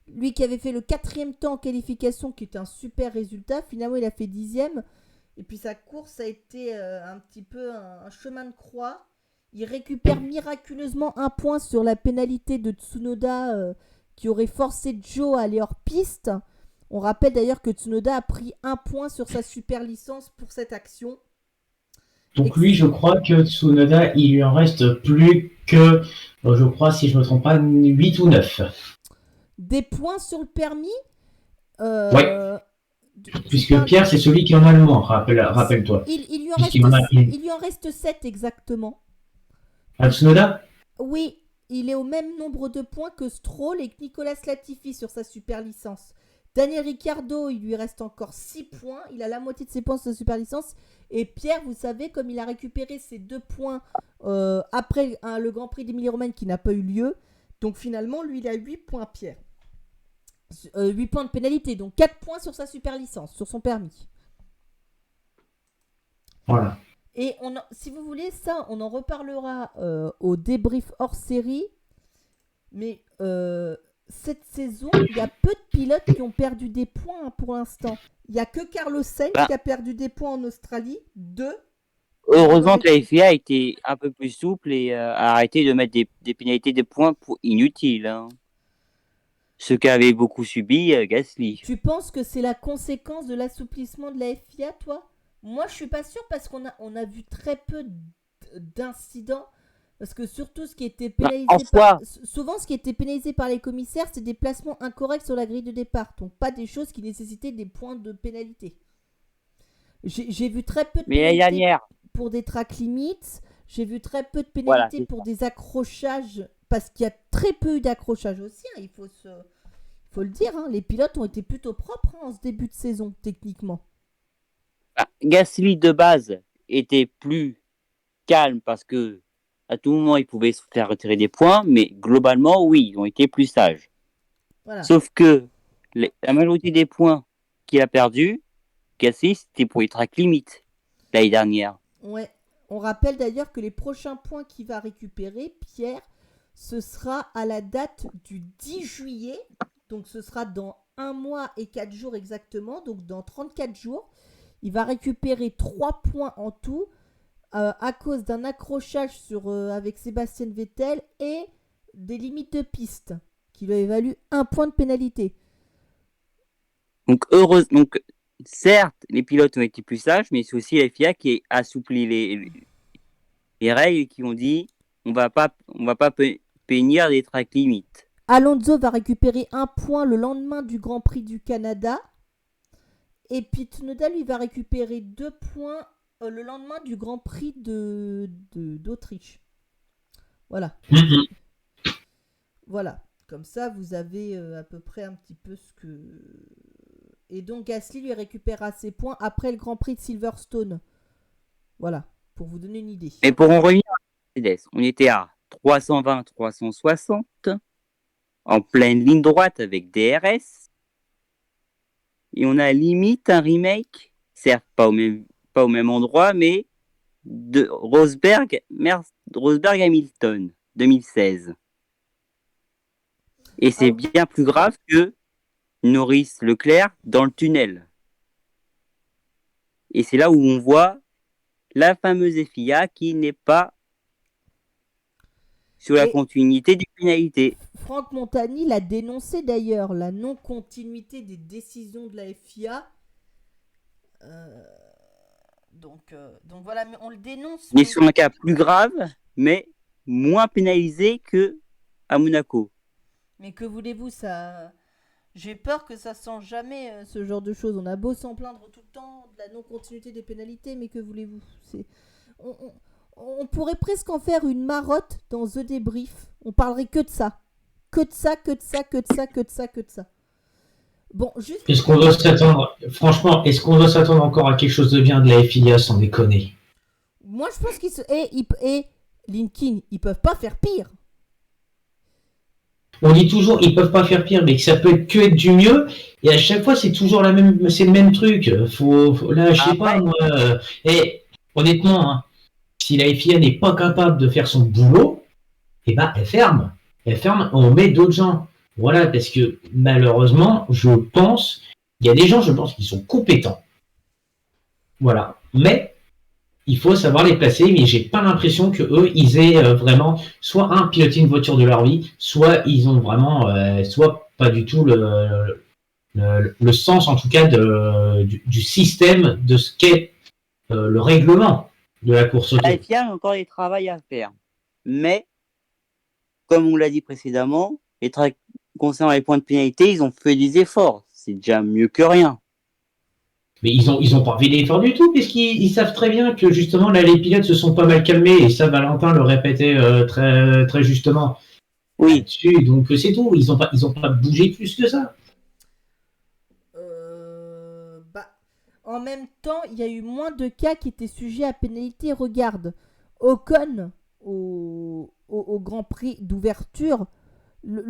Lui qui avait fait le 4e temps en qualification, qui était un super résultat, finalement il a fait 10e. Et puis sa course a été un petit peu un chemin de croix. Il récupère miraculeusement un point sur la pénalité de Tsunoda qui aurait forcé Joe à aller hors piste. On rappelle d'ailleurs que Tsunoda a pris un point sur sa super licence pour cette action. Donc lui, je crois que Tsunoda, il lui en reste plus que, je crois, si je ne me trompe pas, 8 ou 9. Des points sur le permis Ouais. Puisque Pierre, c'est celui qui en a le moins, rappelle-toi. Il lui en reste 7 exactement. À Tsunoda ? Oui, il est au même nombre de points que Stroll et que Nicolas Latifi sur sa super licence. Daniel Ricciardo, il lui reste encore 6 points. Il a la moitié de ses points sur sa super licence. Et Pierre, vous savez, comme il a récupéré ses 2 points après le Grand Prix d'Émilie-Romagne qui n'a pas eu lieu. Donc finalement, lui, il a 8 points, Pierre. 8 points de pénalité, donc 4 points sur sa super licence, sur son permis. Voilà. Et si vous voulez, ça, on en reparlera au débrief hors série. Mais cette saison, il y a peu de pilotes qui ont perdu des points pour l'instant. Il n'y a que Carlos Sainz qui a perdu des points en Australie. 2. Heureusement que la FIA a été un peu plus souple et a arrêté de mettre des pénalités de points inutiles. Hein. Ce qu'avait beaucoup subi Gasly. Tu penses que c'est la conséquence de l'assouplissement de la FIA, toi ? Moi, je suis pas sûre parce qu'on a vu très peu d'incidents. Parce que surtout, ce qui était pénalisé souvent, ce qui était pénalisé par les commissaires, c'est des placements incorrects sur la grille de départ. Donc, pas des choses qui nécessitaient des points de pénalité. J'ai vu très peu de pénalités pour des track limits. J'ai vu très peu de pénalités pour des accrochages. Parce qu'il y a très peu eu d'accrochages aussi. Hein, il faut le dire. Hein, les pilotes ont été plutôt propres en ce début de saison, techniquement. Gasly, de base, était plus calme parce que à tout moment, il pouvait se faire retirer des points. Mais globalement, oui, ils ont été plus sages. Voilà. Sauf que la majorité des points qu'il a perdus, Gasly, c'était pour les track limits l'année dernière. Ouais. On rappelle d'ailleurs que les prochains points qu'il va récupérer, Pierre, ce sera à la date du 10 juillet. Donc ce sera dans 1 mois et 4 jours exactement. Donc dans 34 jours, il va récupérer 3 points en tout à cause d'un accrochage avec Sébastien Vettel et des limites de piste qui lui a valu 1 point de pénalité. Donc, certes, les pilotes ont été plus sages, mais c'est aussi la FIA qui a assoupli les règles et qui ont dit on va pas pénir les track limites. Alonso va récupérer 1 point le lendemain du Grand Prix du Canada. Et puis Tsunoda, lui, va récupérer 2 points le lendemain du Grand Prix d'Autriche. Voilà. Voilà. Comme ça, vous avez à peu près un petit peu ce que... Et donc, Gasly lui récupérera ses points après le Grand Prix de Silverstone. Voilà, pour vous donner une idée. Et pour en revenir à Mercedes, on était à 320-360, en pleine ligne droite avec DRS. Et on a limite un remake, certes pas au même endroit, mais de Rosberg-Hamilton 2016. Et c'est bien plus grave que Norris-Leclerc dans le tunnel. Et c'est là où on voit la fameuse FIA qui n'est pas sur la continuité des pénalités. Franck Montagny l'a dénoncé d'ailleurs, la non-continuité des décisions de la FIA. Donc voilà, mais on le dénonce. Mais sur un cas plus grave, mais moins pénalisé que à Monaco. Mais que voulez-vous, ça... J'ai peur que ça sent jamais ce genre de choses. On a beau s'en plaindre tout le temps de la non-continuité des pénalités, mais que voulez-vous, on pourrait presque en faire une marotte dans The Débrief. On parlerait que de ça. Que de ça. Bon, juste... Est-ce qu'on doit s'attendre, franchement, encore à quelque chose de bien de la FIA sans déconner? Moi, je pense Linkin, ils peuvent pas faire pire. On dit toujours ils peuvent pas faire pire, mais que ça peut être du mieux. Et à chaque fois, c'est toujours c'est le même truc. Là, je sais pas moi. Et honnêtement, hein, si la FIA n'est pas capable de faire son boulot, eh ben elle ferme. On met d'autres gens. Voilà, parce que malheureusement, il y a des gens, je pense, qui sont compétents. Voilà, mais il faut savoir les placer, mais j'ai pas l'impression que eux ils aient vraiment soit piloté une voiture de leur vie, soit ils ont vraiment soit pas du tout le sens en tout cas du système de ce qu'est le règlement de la course auto. La FIA a encore des travail à faire, mais comme on l'a dit précédemment, concernant les points de pénalité, ils ont fait des efforts. C'est déjà mieux que rien. Mais ils ont pas fait d'effort du tout, puisqu'ils savent très bien que justement là les pilotes se sont pas mal calmés, et ça Valentin le répétait très, très justement. Oui. Là-dessus, donc c'est tout, ils ont pas bougé plus que ça. En même temps, il y a eu moins de cas qui étaient sujets à pénalité. Regarde, Ocon au Grand Prix d'ouverture,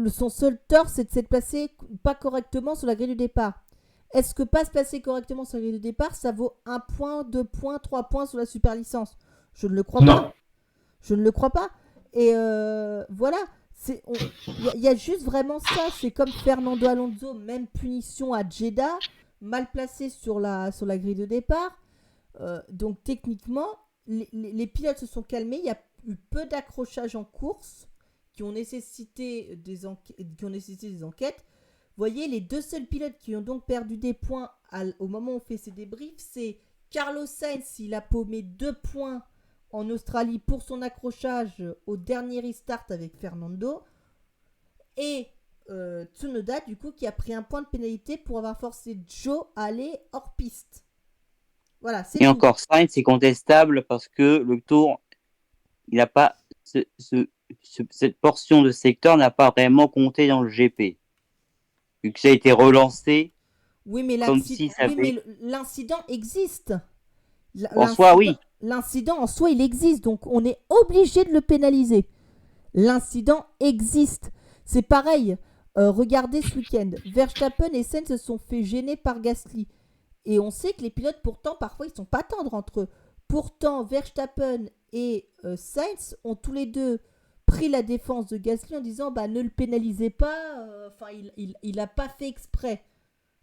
son seul tort c'est de s'être placé pas correctement sur la grille de départ. Est-ce que pas se placer correctement sur la grille de départ, ça vaut 1 point, 2 points, 3 points sur la super licence? Je ne le crois pas. Je ne le crois pas. Et voilà. Il y a juste vraiment ça. C'est comme Fernando Alonso, même punition à Jeddah, mal placé sur la grille de départ. Donc techniquement, les pilotes se sont calmés. Il y a eu peu d'accrochages en course qui ont nécessité des enquêtes. Vous voyez, les 2 seuls pilotes qui ont donc perdu des points au moment où on fait ces débriefs, c'est Carlos Sainz, il a paumé 2 points en Australie pour son accrochage au dernier restart avec Fernando. Et Tsunoda, du coup, qui a pris 1 point de pénalité pour avoir forcé Joe à aller hors piste. Voilà, c'est tout. Encore, Sainz, c'est contestable parce que le tour, il n'a pas... cette portion de secteur n'a pas vraiment compté dans le GP. Vu que ça a été relancé. Oui, mais l'incident existe. En soi, oui. L'incident en soi, il existe. Donc, on est obligé de le pénaliser. L'incident existe. C'est pareil. Regardez ce week-end. Verstappen et Sainz se sont fait gêner par Gasly. Et on sait que les pilotes, pourtant, parfois, ils sont pas tendres entre eux. Pourtant, Verstappen et Sainz ont tous les deux pris la défense de Gasly en disant ne le pénalisez pas, il a pas fait exprès.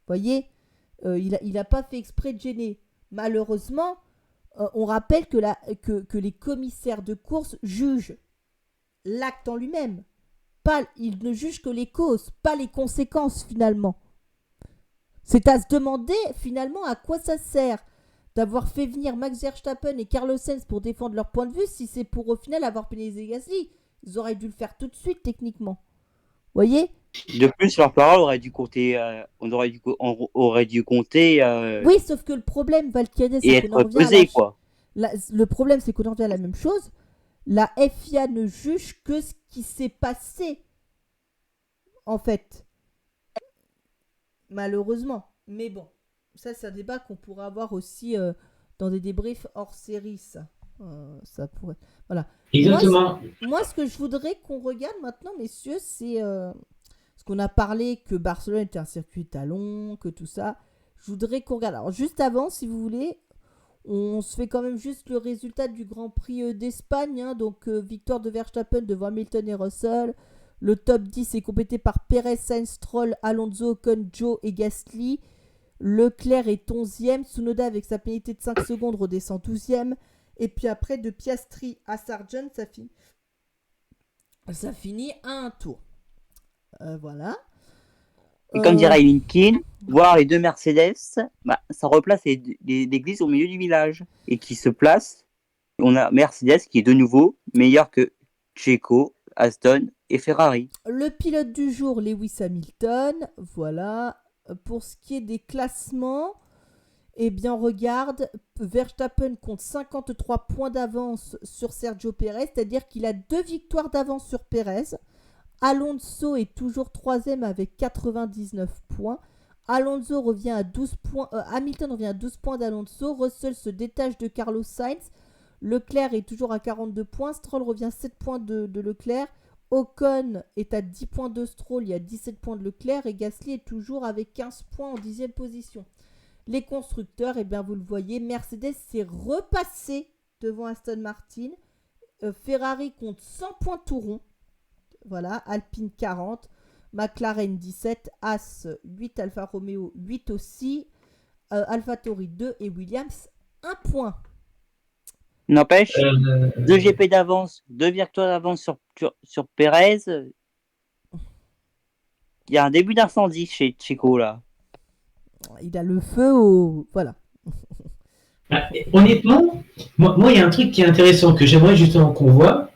Vous voyez, il a pas fait exprès de gêner. Malheureusement, on rappelle que les commissaires de course jugent l'acte en lui-même. Ils ne jugent que les causes, pas les conséquences finalement. C'est à se demander finalement à quoi ça sert d'avoir fait venir Max Verstappen et Carlos Sainz pour défendre leur point de vue si c'est pour au final avoir pénalisé Gasly. Ils auraient dû le faire tout de suite techniquement. Vous voyez ? De plus, leur parole aurait dû compter. On aurait dû compter. Oui, sauf que le problème, Valkyrie, et c'est qu'on en être revient à pesé, quoi. le problème, c'est qu'on en revient à la même chose. La FIA ne juge que ce qui s'est passé, en fait. Malheureusement. Mais bon, ça, c'est un débat qu'on pourrait avoir aussi dans des débriefs hors série, ça. Ça pourrait... Voilà. Exactement. Moi, ce que je voudrais qu'on regarde maintenant, messieurs, c'est ce qu'on a parlé que Barcelone était un circuit talon, que tout ça. Je voudrais qu'on regarde. Alors, juste avant, si vous voulez, on se fait quand même juste le résultat du Grand Prix d'Espagne. Hein, donc, victoire de Verstappen devant Hamilton et Russell. Le top 10 est complété par Perez, Sainz, Stroll, Alonso, Ocon, Joe et Gasly. Leclerc est 11e. Tsunoda, avec sa pénalité de 5 secondes, redescend 12e. Et puis après, de Piastri à Sargent, ça finit à un tour. Voilà. Et comme dirait Linkin, voir les deux Mercedes, ça replace l'église au milieu du village. Et qui se place, on a Mercedes qui est de nouveau meilleur que Checo, Aston et Ferrari. Le pilote du jour, Lewis Hamilton. Voilà. Pour ce qui est des classements, eh bien, regarde, Verstappen compte 53 points d'avance sur Sergio Pérez, c'est-à-dire qu'il a 2 victoires d'avance sur Pérez. Alonso est toujours 3e avec 99 points. Hamilton revient à 12 points d'Alonso. Russell se détache de Carlos Sainz. Leclerc est toujours à 42 points. Stroll revient à 7 points de Leclerc. Ocon est à 10 points de Stroll. Il y a 17 points de Leclerc. Et Gasly est toujours avec 15 points en 10e position. Les constructeurs, eh bien, vous le voyez, Mercedes s'est repassé devant Aston Martin. Ferrari compte 100 points tout rond. Voilà, Alpine 40, McLaren 17, As 8, Alfa Romeo 8 aussi, AlphaTauri 2 et Williams 1 point. N'empêche, 2 GP d'avance, 2 victoires d'avance sur Pérez. Il y a un début d'incendie chez Checo là. Il a le feu au... Voilà. Honnêtement, moi, il y a un truc qui est intéressant que j'aimerais justement qu'on voit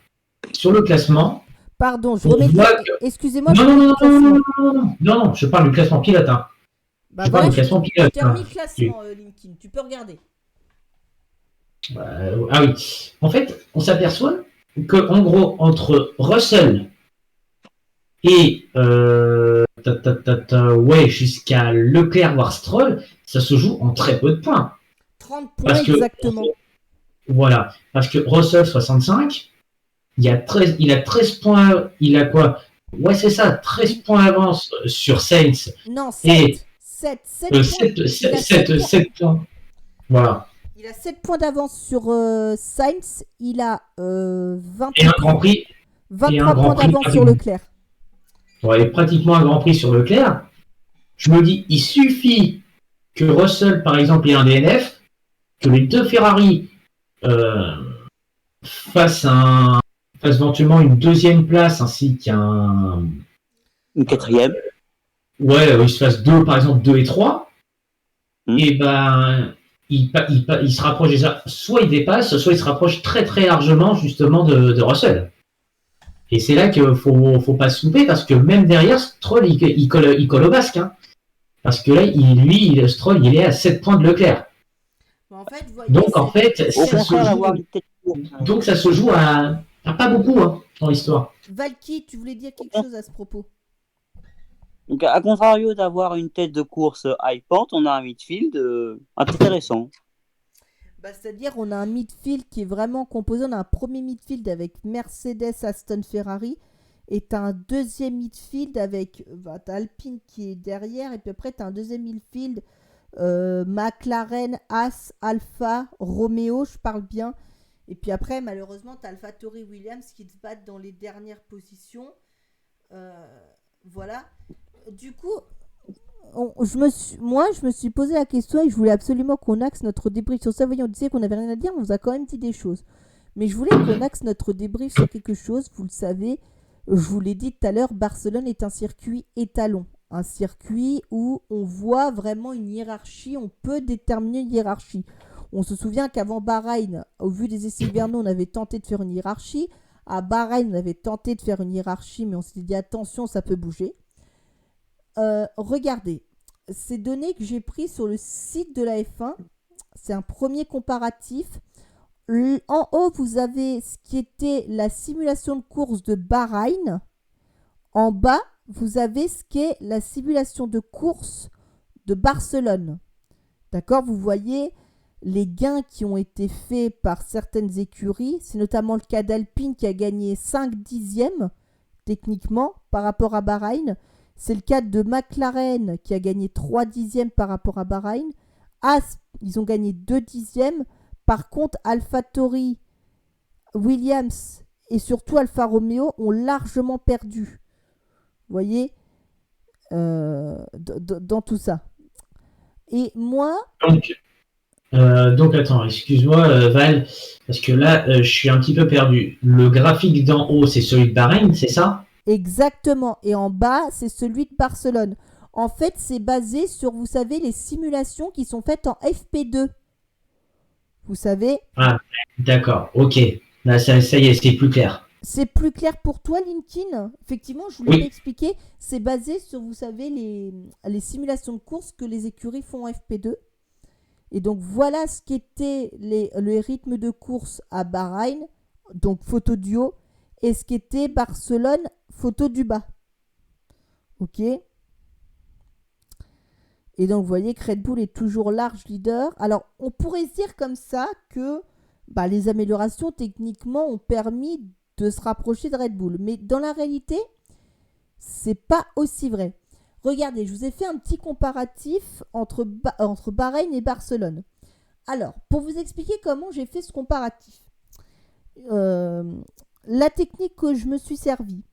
sur le classement. Pardon, je remets... Excusez-moi. Non, je parle du classement pilote. Hein. Je parle du classement pilote. Je termine le classement, Linkin. Tu peux regarder. Ah oui. En fait, on s'aperçoit que, en gros, entre Russell et jusqu'à Leclerc voire Stroll, ça se joue en très peu de points. 30 points exactement. Voilà. Parce que Russell 65. Il a 13 points, il a quoi ? Ouais, c'est ça, 13 points d'avance sur Sainz. Non, 7 points. Voilà. Il a 7 points d'avance sur Sainz, il a 23 et un Grand Prix, 23 points d'avance sur Leclerc. Ouais, pratiquement un Grand Prix sur Leclerc. Je me dis, il suffit que Russell, par exemple, ait un DNF, que les deux Ferrari fassent éventuellement une deuxième place ainsi une quatrième. Il se fasse par exemple 2 et 3. Et ben il se rapproche déjà, soit il dépasse, soit il se rapproche très très largement justement de Russell. Et c'est là qu'il faut pas se louper parce que même derrière Stroll il colle au basque. Hein. Parce que là, Stroll il est à 7 points de Leclerc. En fait, ça se joue à pas beaucoup dans l'histoire. Valky, tu voulais dire quelque chose à ce propos? Donc, à contrario d'avoir une tête de course hypante, on a un midfield intéressant. C'est-à-dire, on a un midfield qui est vraiment composé. On a un premier midfield avec Mercedes, Aston, Ferrari. Et tu as un deuxième midfield avec t'as Alpine qui est derrière. Et puis après, tu as un deuxième midfield McLaren, As, Alpha, Romeo, je parle bien. Et puis après, malheureusement, tu as AlphaTauri, Williams qui se battent dans les dernières positions. Voilà. Du coup, je me suis posé la question et je voulais absolument qu'on axe notre débrief sur ça. Vous voyez, on disait qu'on n'avait rien à dire, mais on vous a quand même dit des choses. Mais je voulais qu'on axe notre débrief sur quelque chose. Vous le savez, je vous l'ai dit tout à l'heure, Barcelone est un circuit étalon. Un circuit où on voit vraiment une hiérarchie, on peut déterminer une hiérarchie. On se souvient qu'avant Bahreïn, au vu des essais hivernaux, on avait tenté de faire une hiérarchie. À Bahreïn, on avait tenté de faire une hiérarchie, mais on s'était dit attention, ça peut bouger. Regardez, ces données que j'ai prises sur le site de la F1, c'est un premier comparatif. En haut, vous avez ce qui était la simulation de course de Bahreïn. En bas, vous avez ce qu'est la simulation de course de Barcelone. D'accord ? Vous voyez les gains qui ont été faits par certaines écuries. C'est notamment le cas d'Alpine qui a gagné 5 dixièmes, techniquement, par rapport à Bahreïn. C'est le cas de McLaren qui a gagné 3 dixièmes par rapport à Bahreïn. As, ils ont gagné 2 dixièmes. Par contre, AlphaTauri, Williams et surtout Alfa Romeo ont largement perdu. Vous voyez, dans tout ça. Et moi... Donc attends, excuse-moi Val, parce que là, je suis un petit peu perdu. Le graphique d'en haut, c'est celui de Bahreïn, c'est ça ? Exactement. Et en bas, c'est celui de Barcelone. En fait, c'est basé sur, vous savez, les simulations qui sont faites en FP2. Vous savez ? Ah, d'accord, ok. Là, ça y est, c'est plus clair. C'est plus clair pour toi, Linkin ? Effectivement, je voulais t'expliquer. C'est basé sur, vous savez, les simulations de course que les écuries font en FP2. Et donc, voilà ce qu'étaient les rythmes de course à Bahreïn, donc photo du haut, et ce qu'était Barcelone, photo du bas. Ok ? Et donc, vous voyez que Red Bull est toujours large leader. Alors, on pourrait se dire comme ça que les améliorations, techniquement, ont permis de se rapprocher de Red Bull. Mais dans la réalité, c'est pas aussi vrai. Regardez, je vous ai fait un petit comparatif entre Bahreïn et Barcelone. Alors, pour vous expliquer comment j'ai fait ce comparatif. La technique que je me suis servie,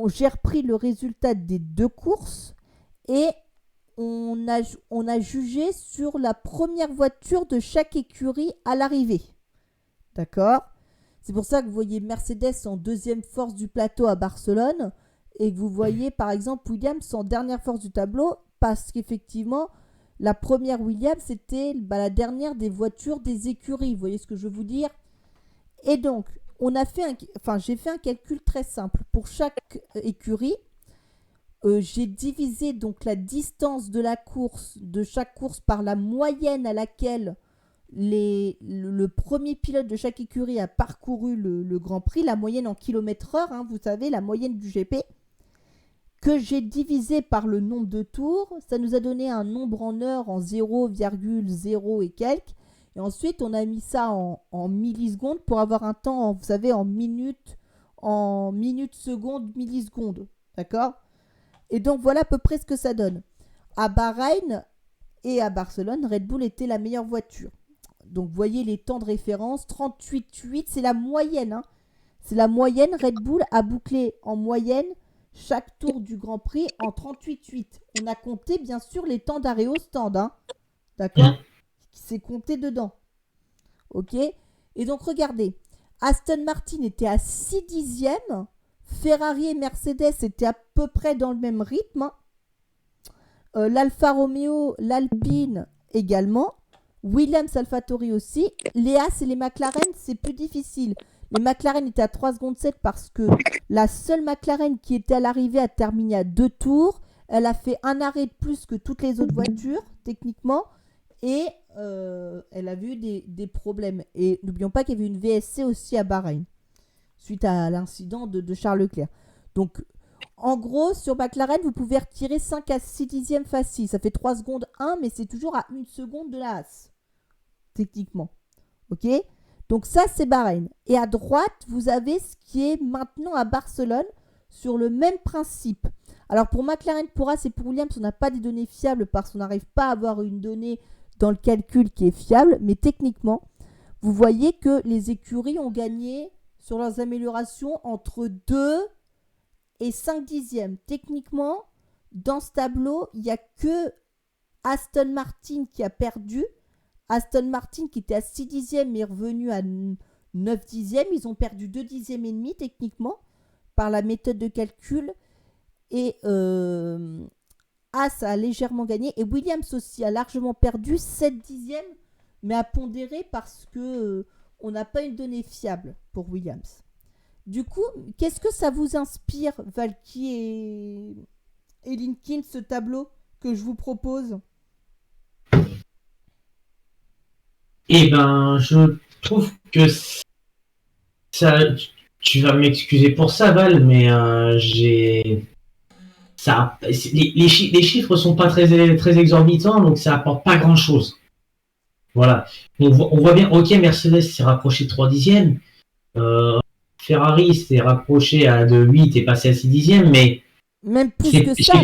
j'ai repris le résultat des 2 courses et on a jugé sur la première voiture de chaque écurie à l'arrivée. D'accord ? C'est pour ça que vous voyez Mercedes en deuxième force du plateau à Barcelone et que vous voyez par exemple Williams en dernière force du tableau parce qu'effectivement la première Williams c'était la dernière des voitures des écuries. Vous voyez ce que je veux vous dire ? Et donc j'ai fait un calcul très simple. Pour chaque écurie, j'ai divisé donc la distance de chaque course par la moyenne à laquelle le premier pilote de chaque écurie a parcouru le Grand Prix, la moyenne en kilomètres/heure, vous savez, la moyenne du GP, que j'ai divisé par le nombre de tours. Ça nous a donné un nombre en heures en 0,0 et quelques. Et ensuite, on a mis ça en millisecondes pour avoir un temps, vous savez, en minutes, secondes, millisecondes. D'accord ? Et donc, voilà à peu près ce que ça donne. À Bahreïn et à Barcelone, Red Bull était la meilleure voiture. Donc, vous voyez les temps de référence, 38,8, c'est la moyenne. C'est la moyenne. Red Bull a bouclé en moyenne chaque tour du Grand Prix en 38,8. On a compté, bien sûr, les temps d'arrêt au stand. D'accord ? C'est compté dedans. Ok ? Et donc, regardez. Aston Martin était à 6 dixièmes. Ferrari et Mercedes étaient à peu près dans le même rythme. L'Alfa Romeo, l'Alpine également. Williams, AlphaTauri aussi. Les As et les McLaren, c'est plus difficile. Les McLaren étaient à 3 secondes 7 parce que la seule McLaren qui était à l'arrivée a terminé à 2 tours. Elle a fait un arrêt de plus que toutes les autres voitures, techniquement. Et elle a eu des problèmes. Et n'oublions pas qu'il y avait une VSC aussi à Bahreïn, suite à l'incident de Charles Leclerc. Donc, en gros, sur McLaren, vous pouvez retirer 5 à 6 dixièmes facile. Ça fait 3 secondes 1, mais c'est toujours à 1 seconde de la As, techniquement. Ok ? Donc ça, c'est Bahreïn. Et à droite, vous avez ce qui est maintenant à Barcelone, sur le même principe. Alors pour McLaren, pour As et pour Williams, on n'a pas des données fiables parce qu'on n'arrive pas à avoir une donnée dans le calcul qui est fiable, mais techniquement, vous voyez que les écuries ont gagné sur leurs améliorations entre 2 et 5 dixièmes. Techniquement, dans ce tableau, il n'y a que Aston Martin qui a perdu. Aston Martin qui était à 6 dixièmes est revenu à 9 dixièmes. Ils ont perdu 2 dixièmes et demi techniquement par la méthode de calcul. Et As a légèrement gagné. Et Williams aussi a largement perdu 7 dixièmes, mais a pondéré parce que on n'a pas une donnée fiable pour Williams. Du coup, qu'est-ce que ça vous inspire, Valky et Linkin, ce tableau que je vous propose? Eh ben, je trouve que ça. Tu vas m'excuser pour ça, Val, mais les chiffres sont pas très exorbitants, donc ça apporte pas grand-chose. Voilà. On voit bien, ok, Mercedes s'est rapproché de 3 dixièmes. Ferrari s'est rapproché de 8 et passé à 6 dixièmes, mais même plus que ça,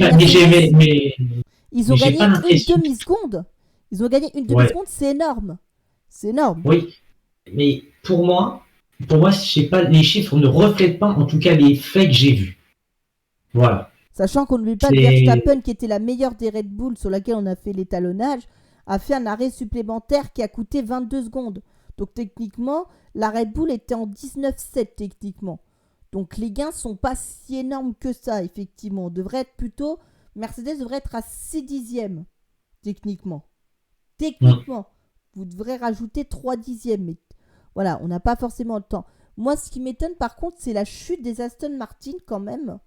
ils ont gagné une demi-seconde. Ils ont gagné une demi-seconde, c'est énorme. C'est énorme. Oui, mais pour moi, je sais pas, les chiffres ne reflètent pas, en tout cas, les faits que j'ai vus. Voilà. Sachant qu'on n'oublie pas que Verstappen, qui était la meilleure des Red Bull sur laquelle on a fait l'étalonnage, a fait un arrêt supplémentaire qui a coûté 22 secondes. Donc techniquement, la Red Bull était en 19,7 techniquement. Donc les gains sont pas si énormes que ça, effectivement. On devrait être plutôt... Mercedes devrait être à 6 dixièmes, techniquement. Vous devrez rajouter 3 dixièmes. Mais voilà, on n'a pas forcément le temps. Moi, ce qui m'étonne par contre, c'est la chute des Aston Martin quand même.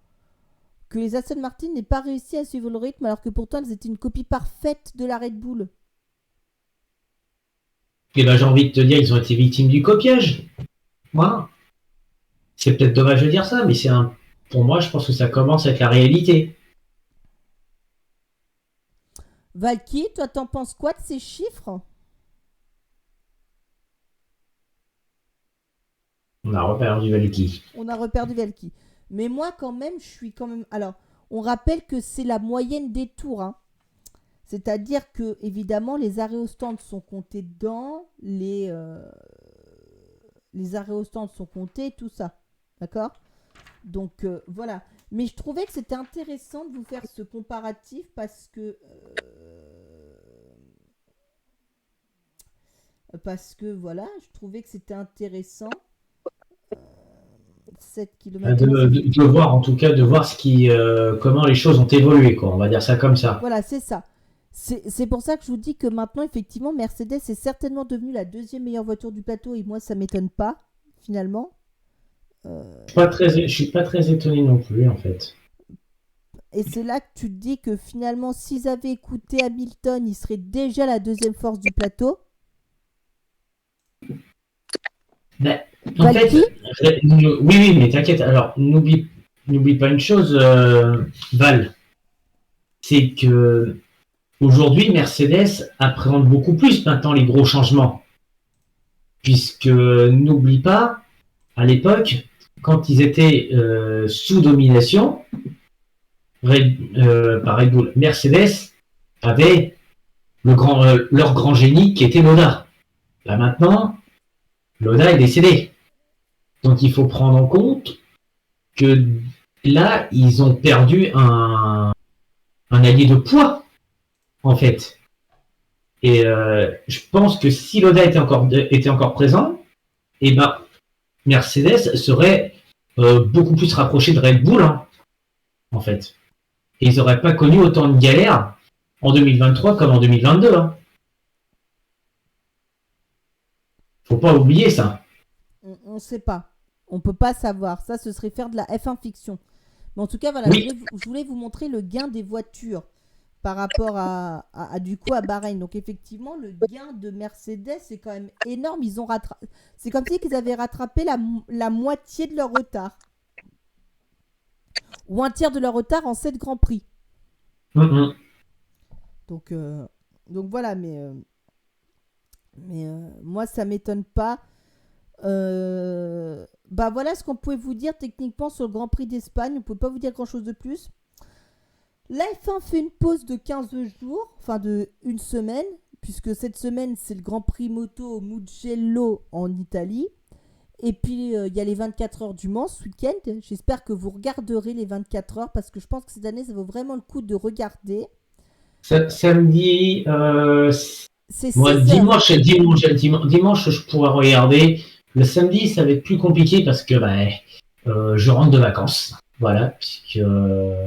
Que les Aston Martin n'aient pas réussi à suivre le rythme alors que pourtant elles étaient une copie parfaite de la Red Bull. Et ben, j'ai envie de te dire, ils ont été victimes du copiage. Voilà. C'est peut-être dommage de dire ça, mais pour moi, je pense que ça commence à être la réalité. Valky, toi, t'en penses quoi de ces chiffres? On a reperdu Valky. Mais moi, quand même, je suis quand même... Alors, on rappelle que c'est la moyenne des tours. Hein. C'est-à-dire que, évidemment, les arrêts au stand sont comptés dedans. Les arrêts au stand sont comptés, tout ça. D'accord? Donc, voilà. Mais je trouvais que c'était intéressant de vous faire ce comparatif parce que... voilà, je trouvais que c'était intéressant. 7 km. De voir, en tout cas, de voir comment les choses ont évolué, quoi. On va dire ça comme ça. Voilà, c'est ça. C'est pour ça que je vous dis que maintenant, effectivement, Mercedes est certainement devenue la deuxième meilleure voiture du plateau et moi, ça m'étonne pas, finalement. Je suis pas très étonné non plus, en fait. Et c'est là que tu te dis que finalement, s'ils avaient écouté Hamilton, il serait déjà la deuxième force du plateau. Ben, en fait, oui, mais t'inquiète. Alors, n'oublie pas une chose, Val, c'est que aujourd'hui, Mercedes appréhende beaucoup plus maintenant les gros changements, puisque n'oublie pas, à l'époque, quand ils étaient sous domination par Red Bull, Mercedes avait leur grand génie qui était Loda. Là maintenant, Loda est décédé. Donc il faut prendre en compte que là, ils ont perdu un allié de poids, en fait. Et je pense que si Loda était encore présent, eh ben, Mercedes serait beaucoup plus rapproché de Red Bull, hein, en fait. Et ils n'auraient pas connu autant de galères en 2023 comme en 2022. Hein. Faut pas oublier ça. On ne sait pas. On peut pas savoir. Ça, ce serait faire de la F1 fiction. Mais en tout cas, voilà, oui. je voulais vous montrer le gain des voitures par rapport à Bahreïn. Donc effectivement, le gain de Mercedes est quand même énorme. C'est comme si ils avaient rattrapé la moitié de leur retard. Ou un tiers de leur retard en 7 Grands Prix. Mm-hmm. Donc voilà, mais moi, ça m'étonne pas. Bah voilà ce qu'on pouvait vous dire techniquement sur le Grand Prix d'Espagne. On ne peut pas vous dire grand chose de plus. La F1 fait une pause de 15 jours, enfin de une semaine, puisque cette semaine c'est le Grand Prix moto au Mugello en Italie. Et puis il y a les 24 heures du Mans ce week-end. J'espère que vous regarderez les 24 heures parce que je pense que cette année ça vaut vraiment le coup de regarder. Samedi, C'est moi, 16 heures. dimanche, je pourrais regarder. Le samedi, ça va être plus compliqué parce que je rentre de vacances. Voilà, puisque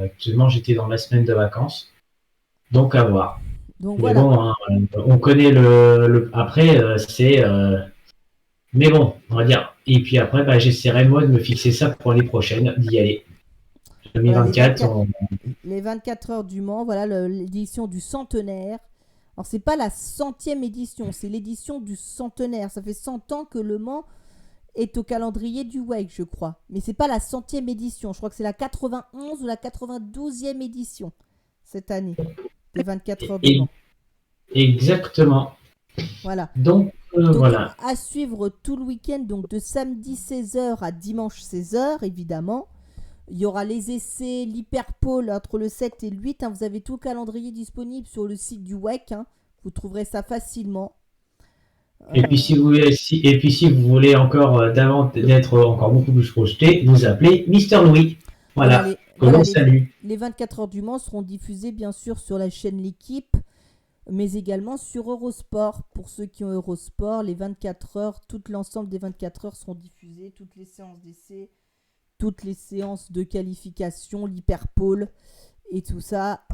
actuellement j'étais dans ma semaine de vacances. Donc à voir. Donc Mais voilà. bon, hein, on connaît après, c'est. Mais bon, on va dire. Et puis après, j'essaierai moi de me fixer ça pour l'année prochaine, d'y aller. Voilà, 2024, les 24 heures du Mans, voilà l'édition du centenaire. Alors c'est pas la 100e édition, c'est l'édition du centenaire. Ça fait 100 ans que le Mans est au calendrier du WEC, je crois. Mais c'est pas la 100e édition, je crois que c'est la 91 ou la 92e édition cette année des 24 heures du Mans. Exactement. Voilà. Donc voilà. À suivre tout le week-end, donc de samedi 16h à dimanche 16h, évidemment. Il y aura les essais, l'hyperpole entre le 7 et le 8. Vous avez tout le calendrier disponible sur le site du WEC. Vous trouverez ça facilement. Et puis si vous voulez encore d'être encore beaucoup plus projeté, vous appelez Mister Louis. Voilà. Les 24 heures du Mans seront diffusées bien sûr sur la chaîne L'Équipe, mais également sur Eurosport. Pour ceux qui ont Eurosport, les 24 heures, tout l'ensemble des 24 heures seront diffusées, toutes les séances d'essais, toutes les séances de qualification, l'hyperpole et tout ça.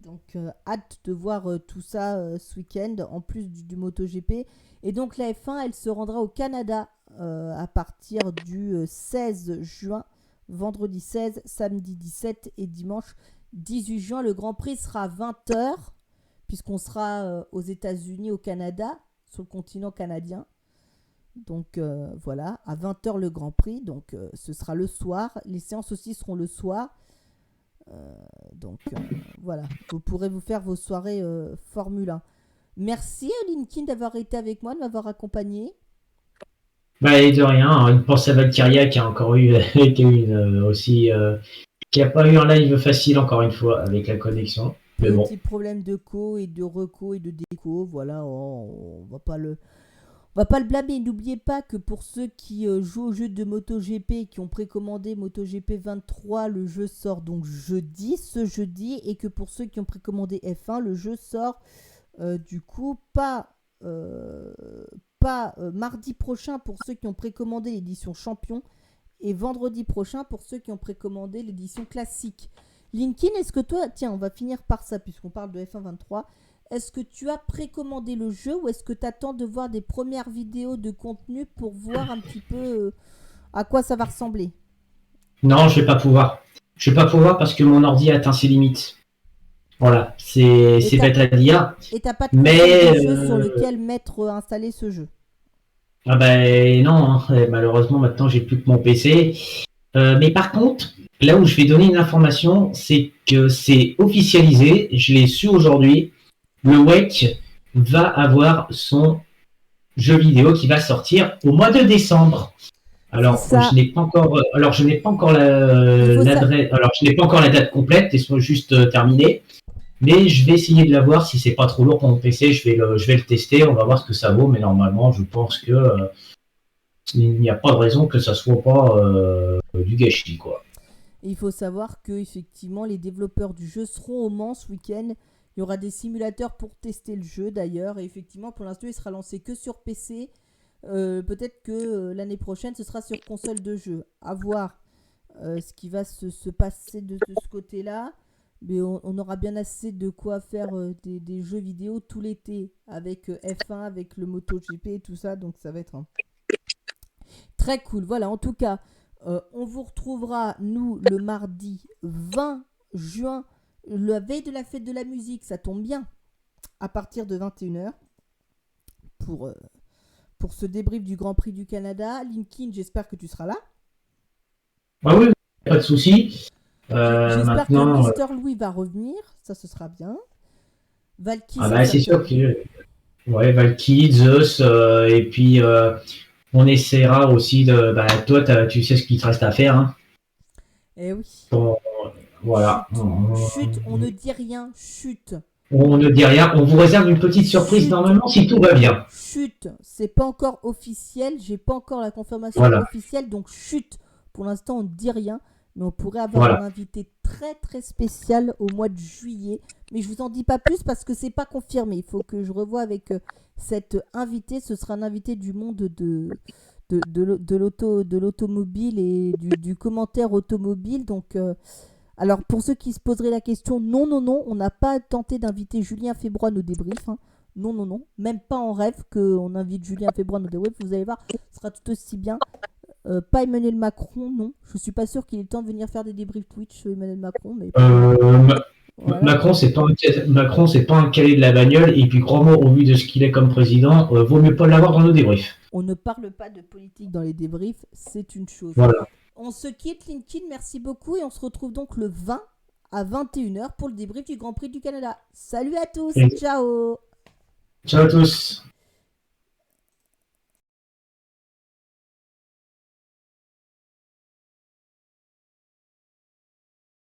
Donc hâte de voir tout ça ce week-end, en plus du MotoGP. Et donc la F1, elle se rendra au Canada à partir du 16 juin, vendredi 16, samedi 17 et dimanche 18 juin. Le Grand Prix sera à 20h, puisqu'on sera aux États-Unis, au Canada, sur le continent canadien. Donc voilà, à 20h le Grand Prix, donc ce sera le soir. Les séances aussi seront le soir. Voilà, vous pourrez vous faire vos soirées Formule 1. Merci Linkin d'avoir été avec moi, de m'avoir accompagné. Et de rien, une pensée à Valkyria qui a encore eu aussi qui a pas eu un live facile encore une fois avec la connexion. Mais bon. Petit problème de co et de reco et de déco, voilà, on va pas le blâmer. N'oubliez pas que pour ceux qui jouent au jeu de MotoGP et qui ont précommandé MotoGP 23, le jeu sort donc ce jeudi, et que pour ceux qui ont précommandé F1, le jeu sort du coup pas mardi prochain pour ceux qui ont précommandé l'édition champion, et vendredi prochain pour ceux qui ont précommandé l'édition classique. Linkin, est-ce que toi, tiens, on va finir par ça puisqu'on parle de F1 23. Est-ce que tu as précommandé le jeu ou est-ce que tu attends de voir des premières vidéos de contenu pour voir un petit peu à quoi ça va ressembler? Non, je vais pas pouvoir. Je vais pas pouvoir parce que mon ordi a atteint ses limites. Voilà, c'est bête à dire. Et t'as pas de jeu sur lequel installer ce jeu? Ah non, malheureusement maintenant j'ai plus que mon PC. Mais par contre, là où je vais donner une information, c'est que c'est officialisé, je l'ai su aujourd'hui. Le WEC va avoir son jeu vidéo qui va sortir au mois de décembre. Alors, je n'ai pas encore l'adresse. Alors, je n'ai pas encore la date complète, elles sont juste terminées. Mais je vais essayer de la voir. Si c'est pas trop lourd pour mon PC, je vais le tester. On va voir ce que ça vaut. Mais normalement, je pense que il n'y a pas de raison que ça soit pas du gâchis, quoi. Il faut savoir que effectivement, les développeurs du jeu seront au Mans ce week-end. Il y aura des simulateurs pour tester le jeu d'ailleurs. Et effectivement, pour l'instant, il sera lancé que sur PC. Peut-être que l'année prochaine, ce sera sur console de jeu. À voir ce qui va se passer de ce côté-là. Mais on aura bien assez de quoi faire des jeux vidéo tout l'été avec F1, avec le MotoGP et tout ça. Donc ça va être très cool. Voilà, en tout cas, on vous retrouvera, nous, le mardi 20 juin. La veille de la fête de la musique, ça tombe bien, à partir de 21h pour ce débrief du Grand Prix du Canada. Linkin, j'espère que tu seras là. Ah oui, pas de souci. J'espère que Mister Louis va revenir, ça ce sera bien. Valky, c'est sûr que Valky, Zeus, et puis on essaiera aussi de. Bah, toi, tu sais ce qu'il te reste à faire. Hein. Eh oui. Bon, voilà. Chut, on ne dit rien, chut. On ne dit rien. On vous réserve une petite surprise Chut. normalement si tout va bien. Chut, c'est pas encore officiel, j'ai pas encore la confirmation Voilà. officielle, donc chut. Pour l'instant, on ne dit rien, mais on pourrait avoir Voilà. un invité très très spécial au mois de juillet. Mais je vous en dis pas plus parce que c'est pas confirmé. Il faut que je revoie avec cet invité. Ce sera un invité du monde de l'automobile et du commentaire automobile. Donc, alors pour ceux qui se poseraient la question, non, on n'a pas tenté d'inviter Julien Febrois à nos débriefs. Hein. Non, même pas en rêve qu'on invite Julien Febrois à nos débriefs. Vous allez voir, ce sera tout aussi bien. Pas Emmanuel Macron, non. Je suis pas sûr qu'il ait le temps de venir faire des débriefs Twitch sur Emmanuel Macron, mais voilà. Macron, c'est pas un calé de la bagnole. Et puis, crois-moi, au vu de ce qu'il est comme président, vaut mieux pas l'avoir dans nos débriefs. On ne parle pas de politique dans les débriefs, c'est une chose. Voilà. On se quitte, Linkin, merci beaucoup, et on se retrouve donc le 20 à 21h pour le débrief du Grand Prix du Canada. Salut à tous, ciao. Ciao à tous.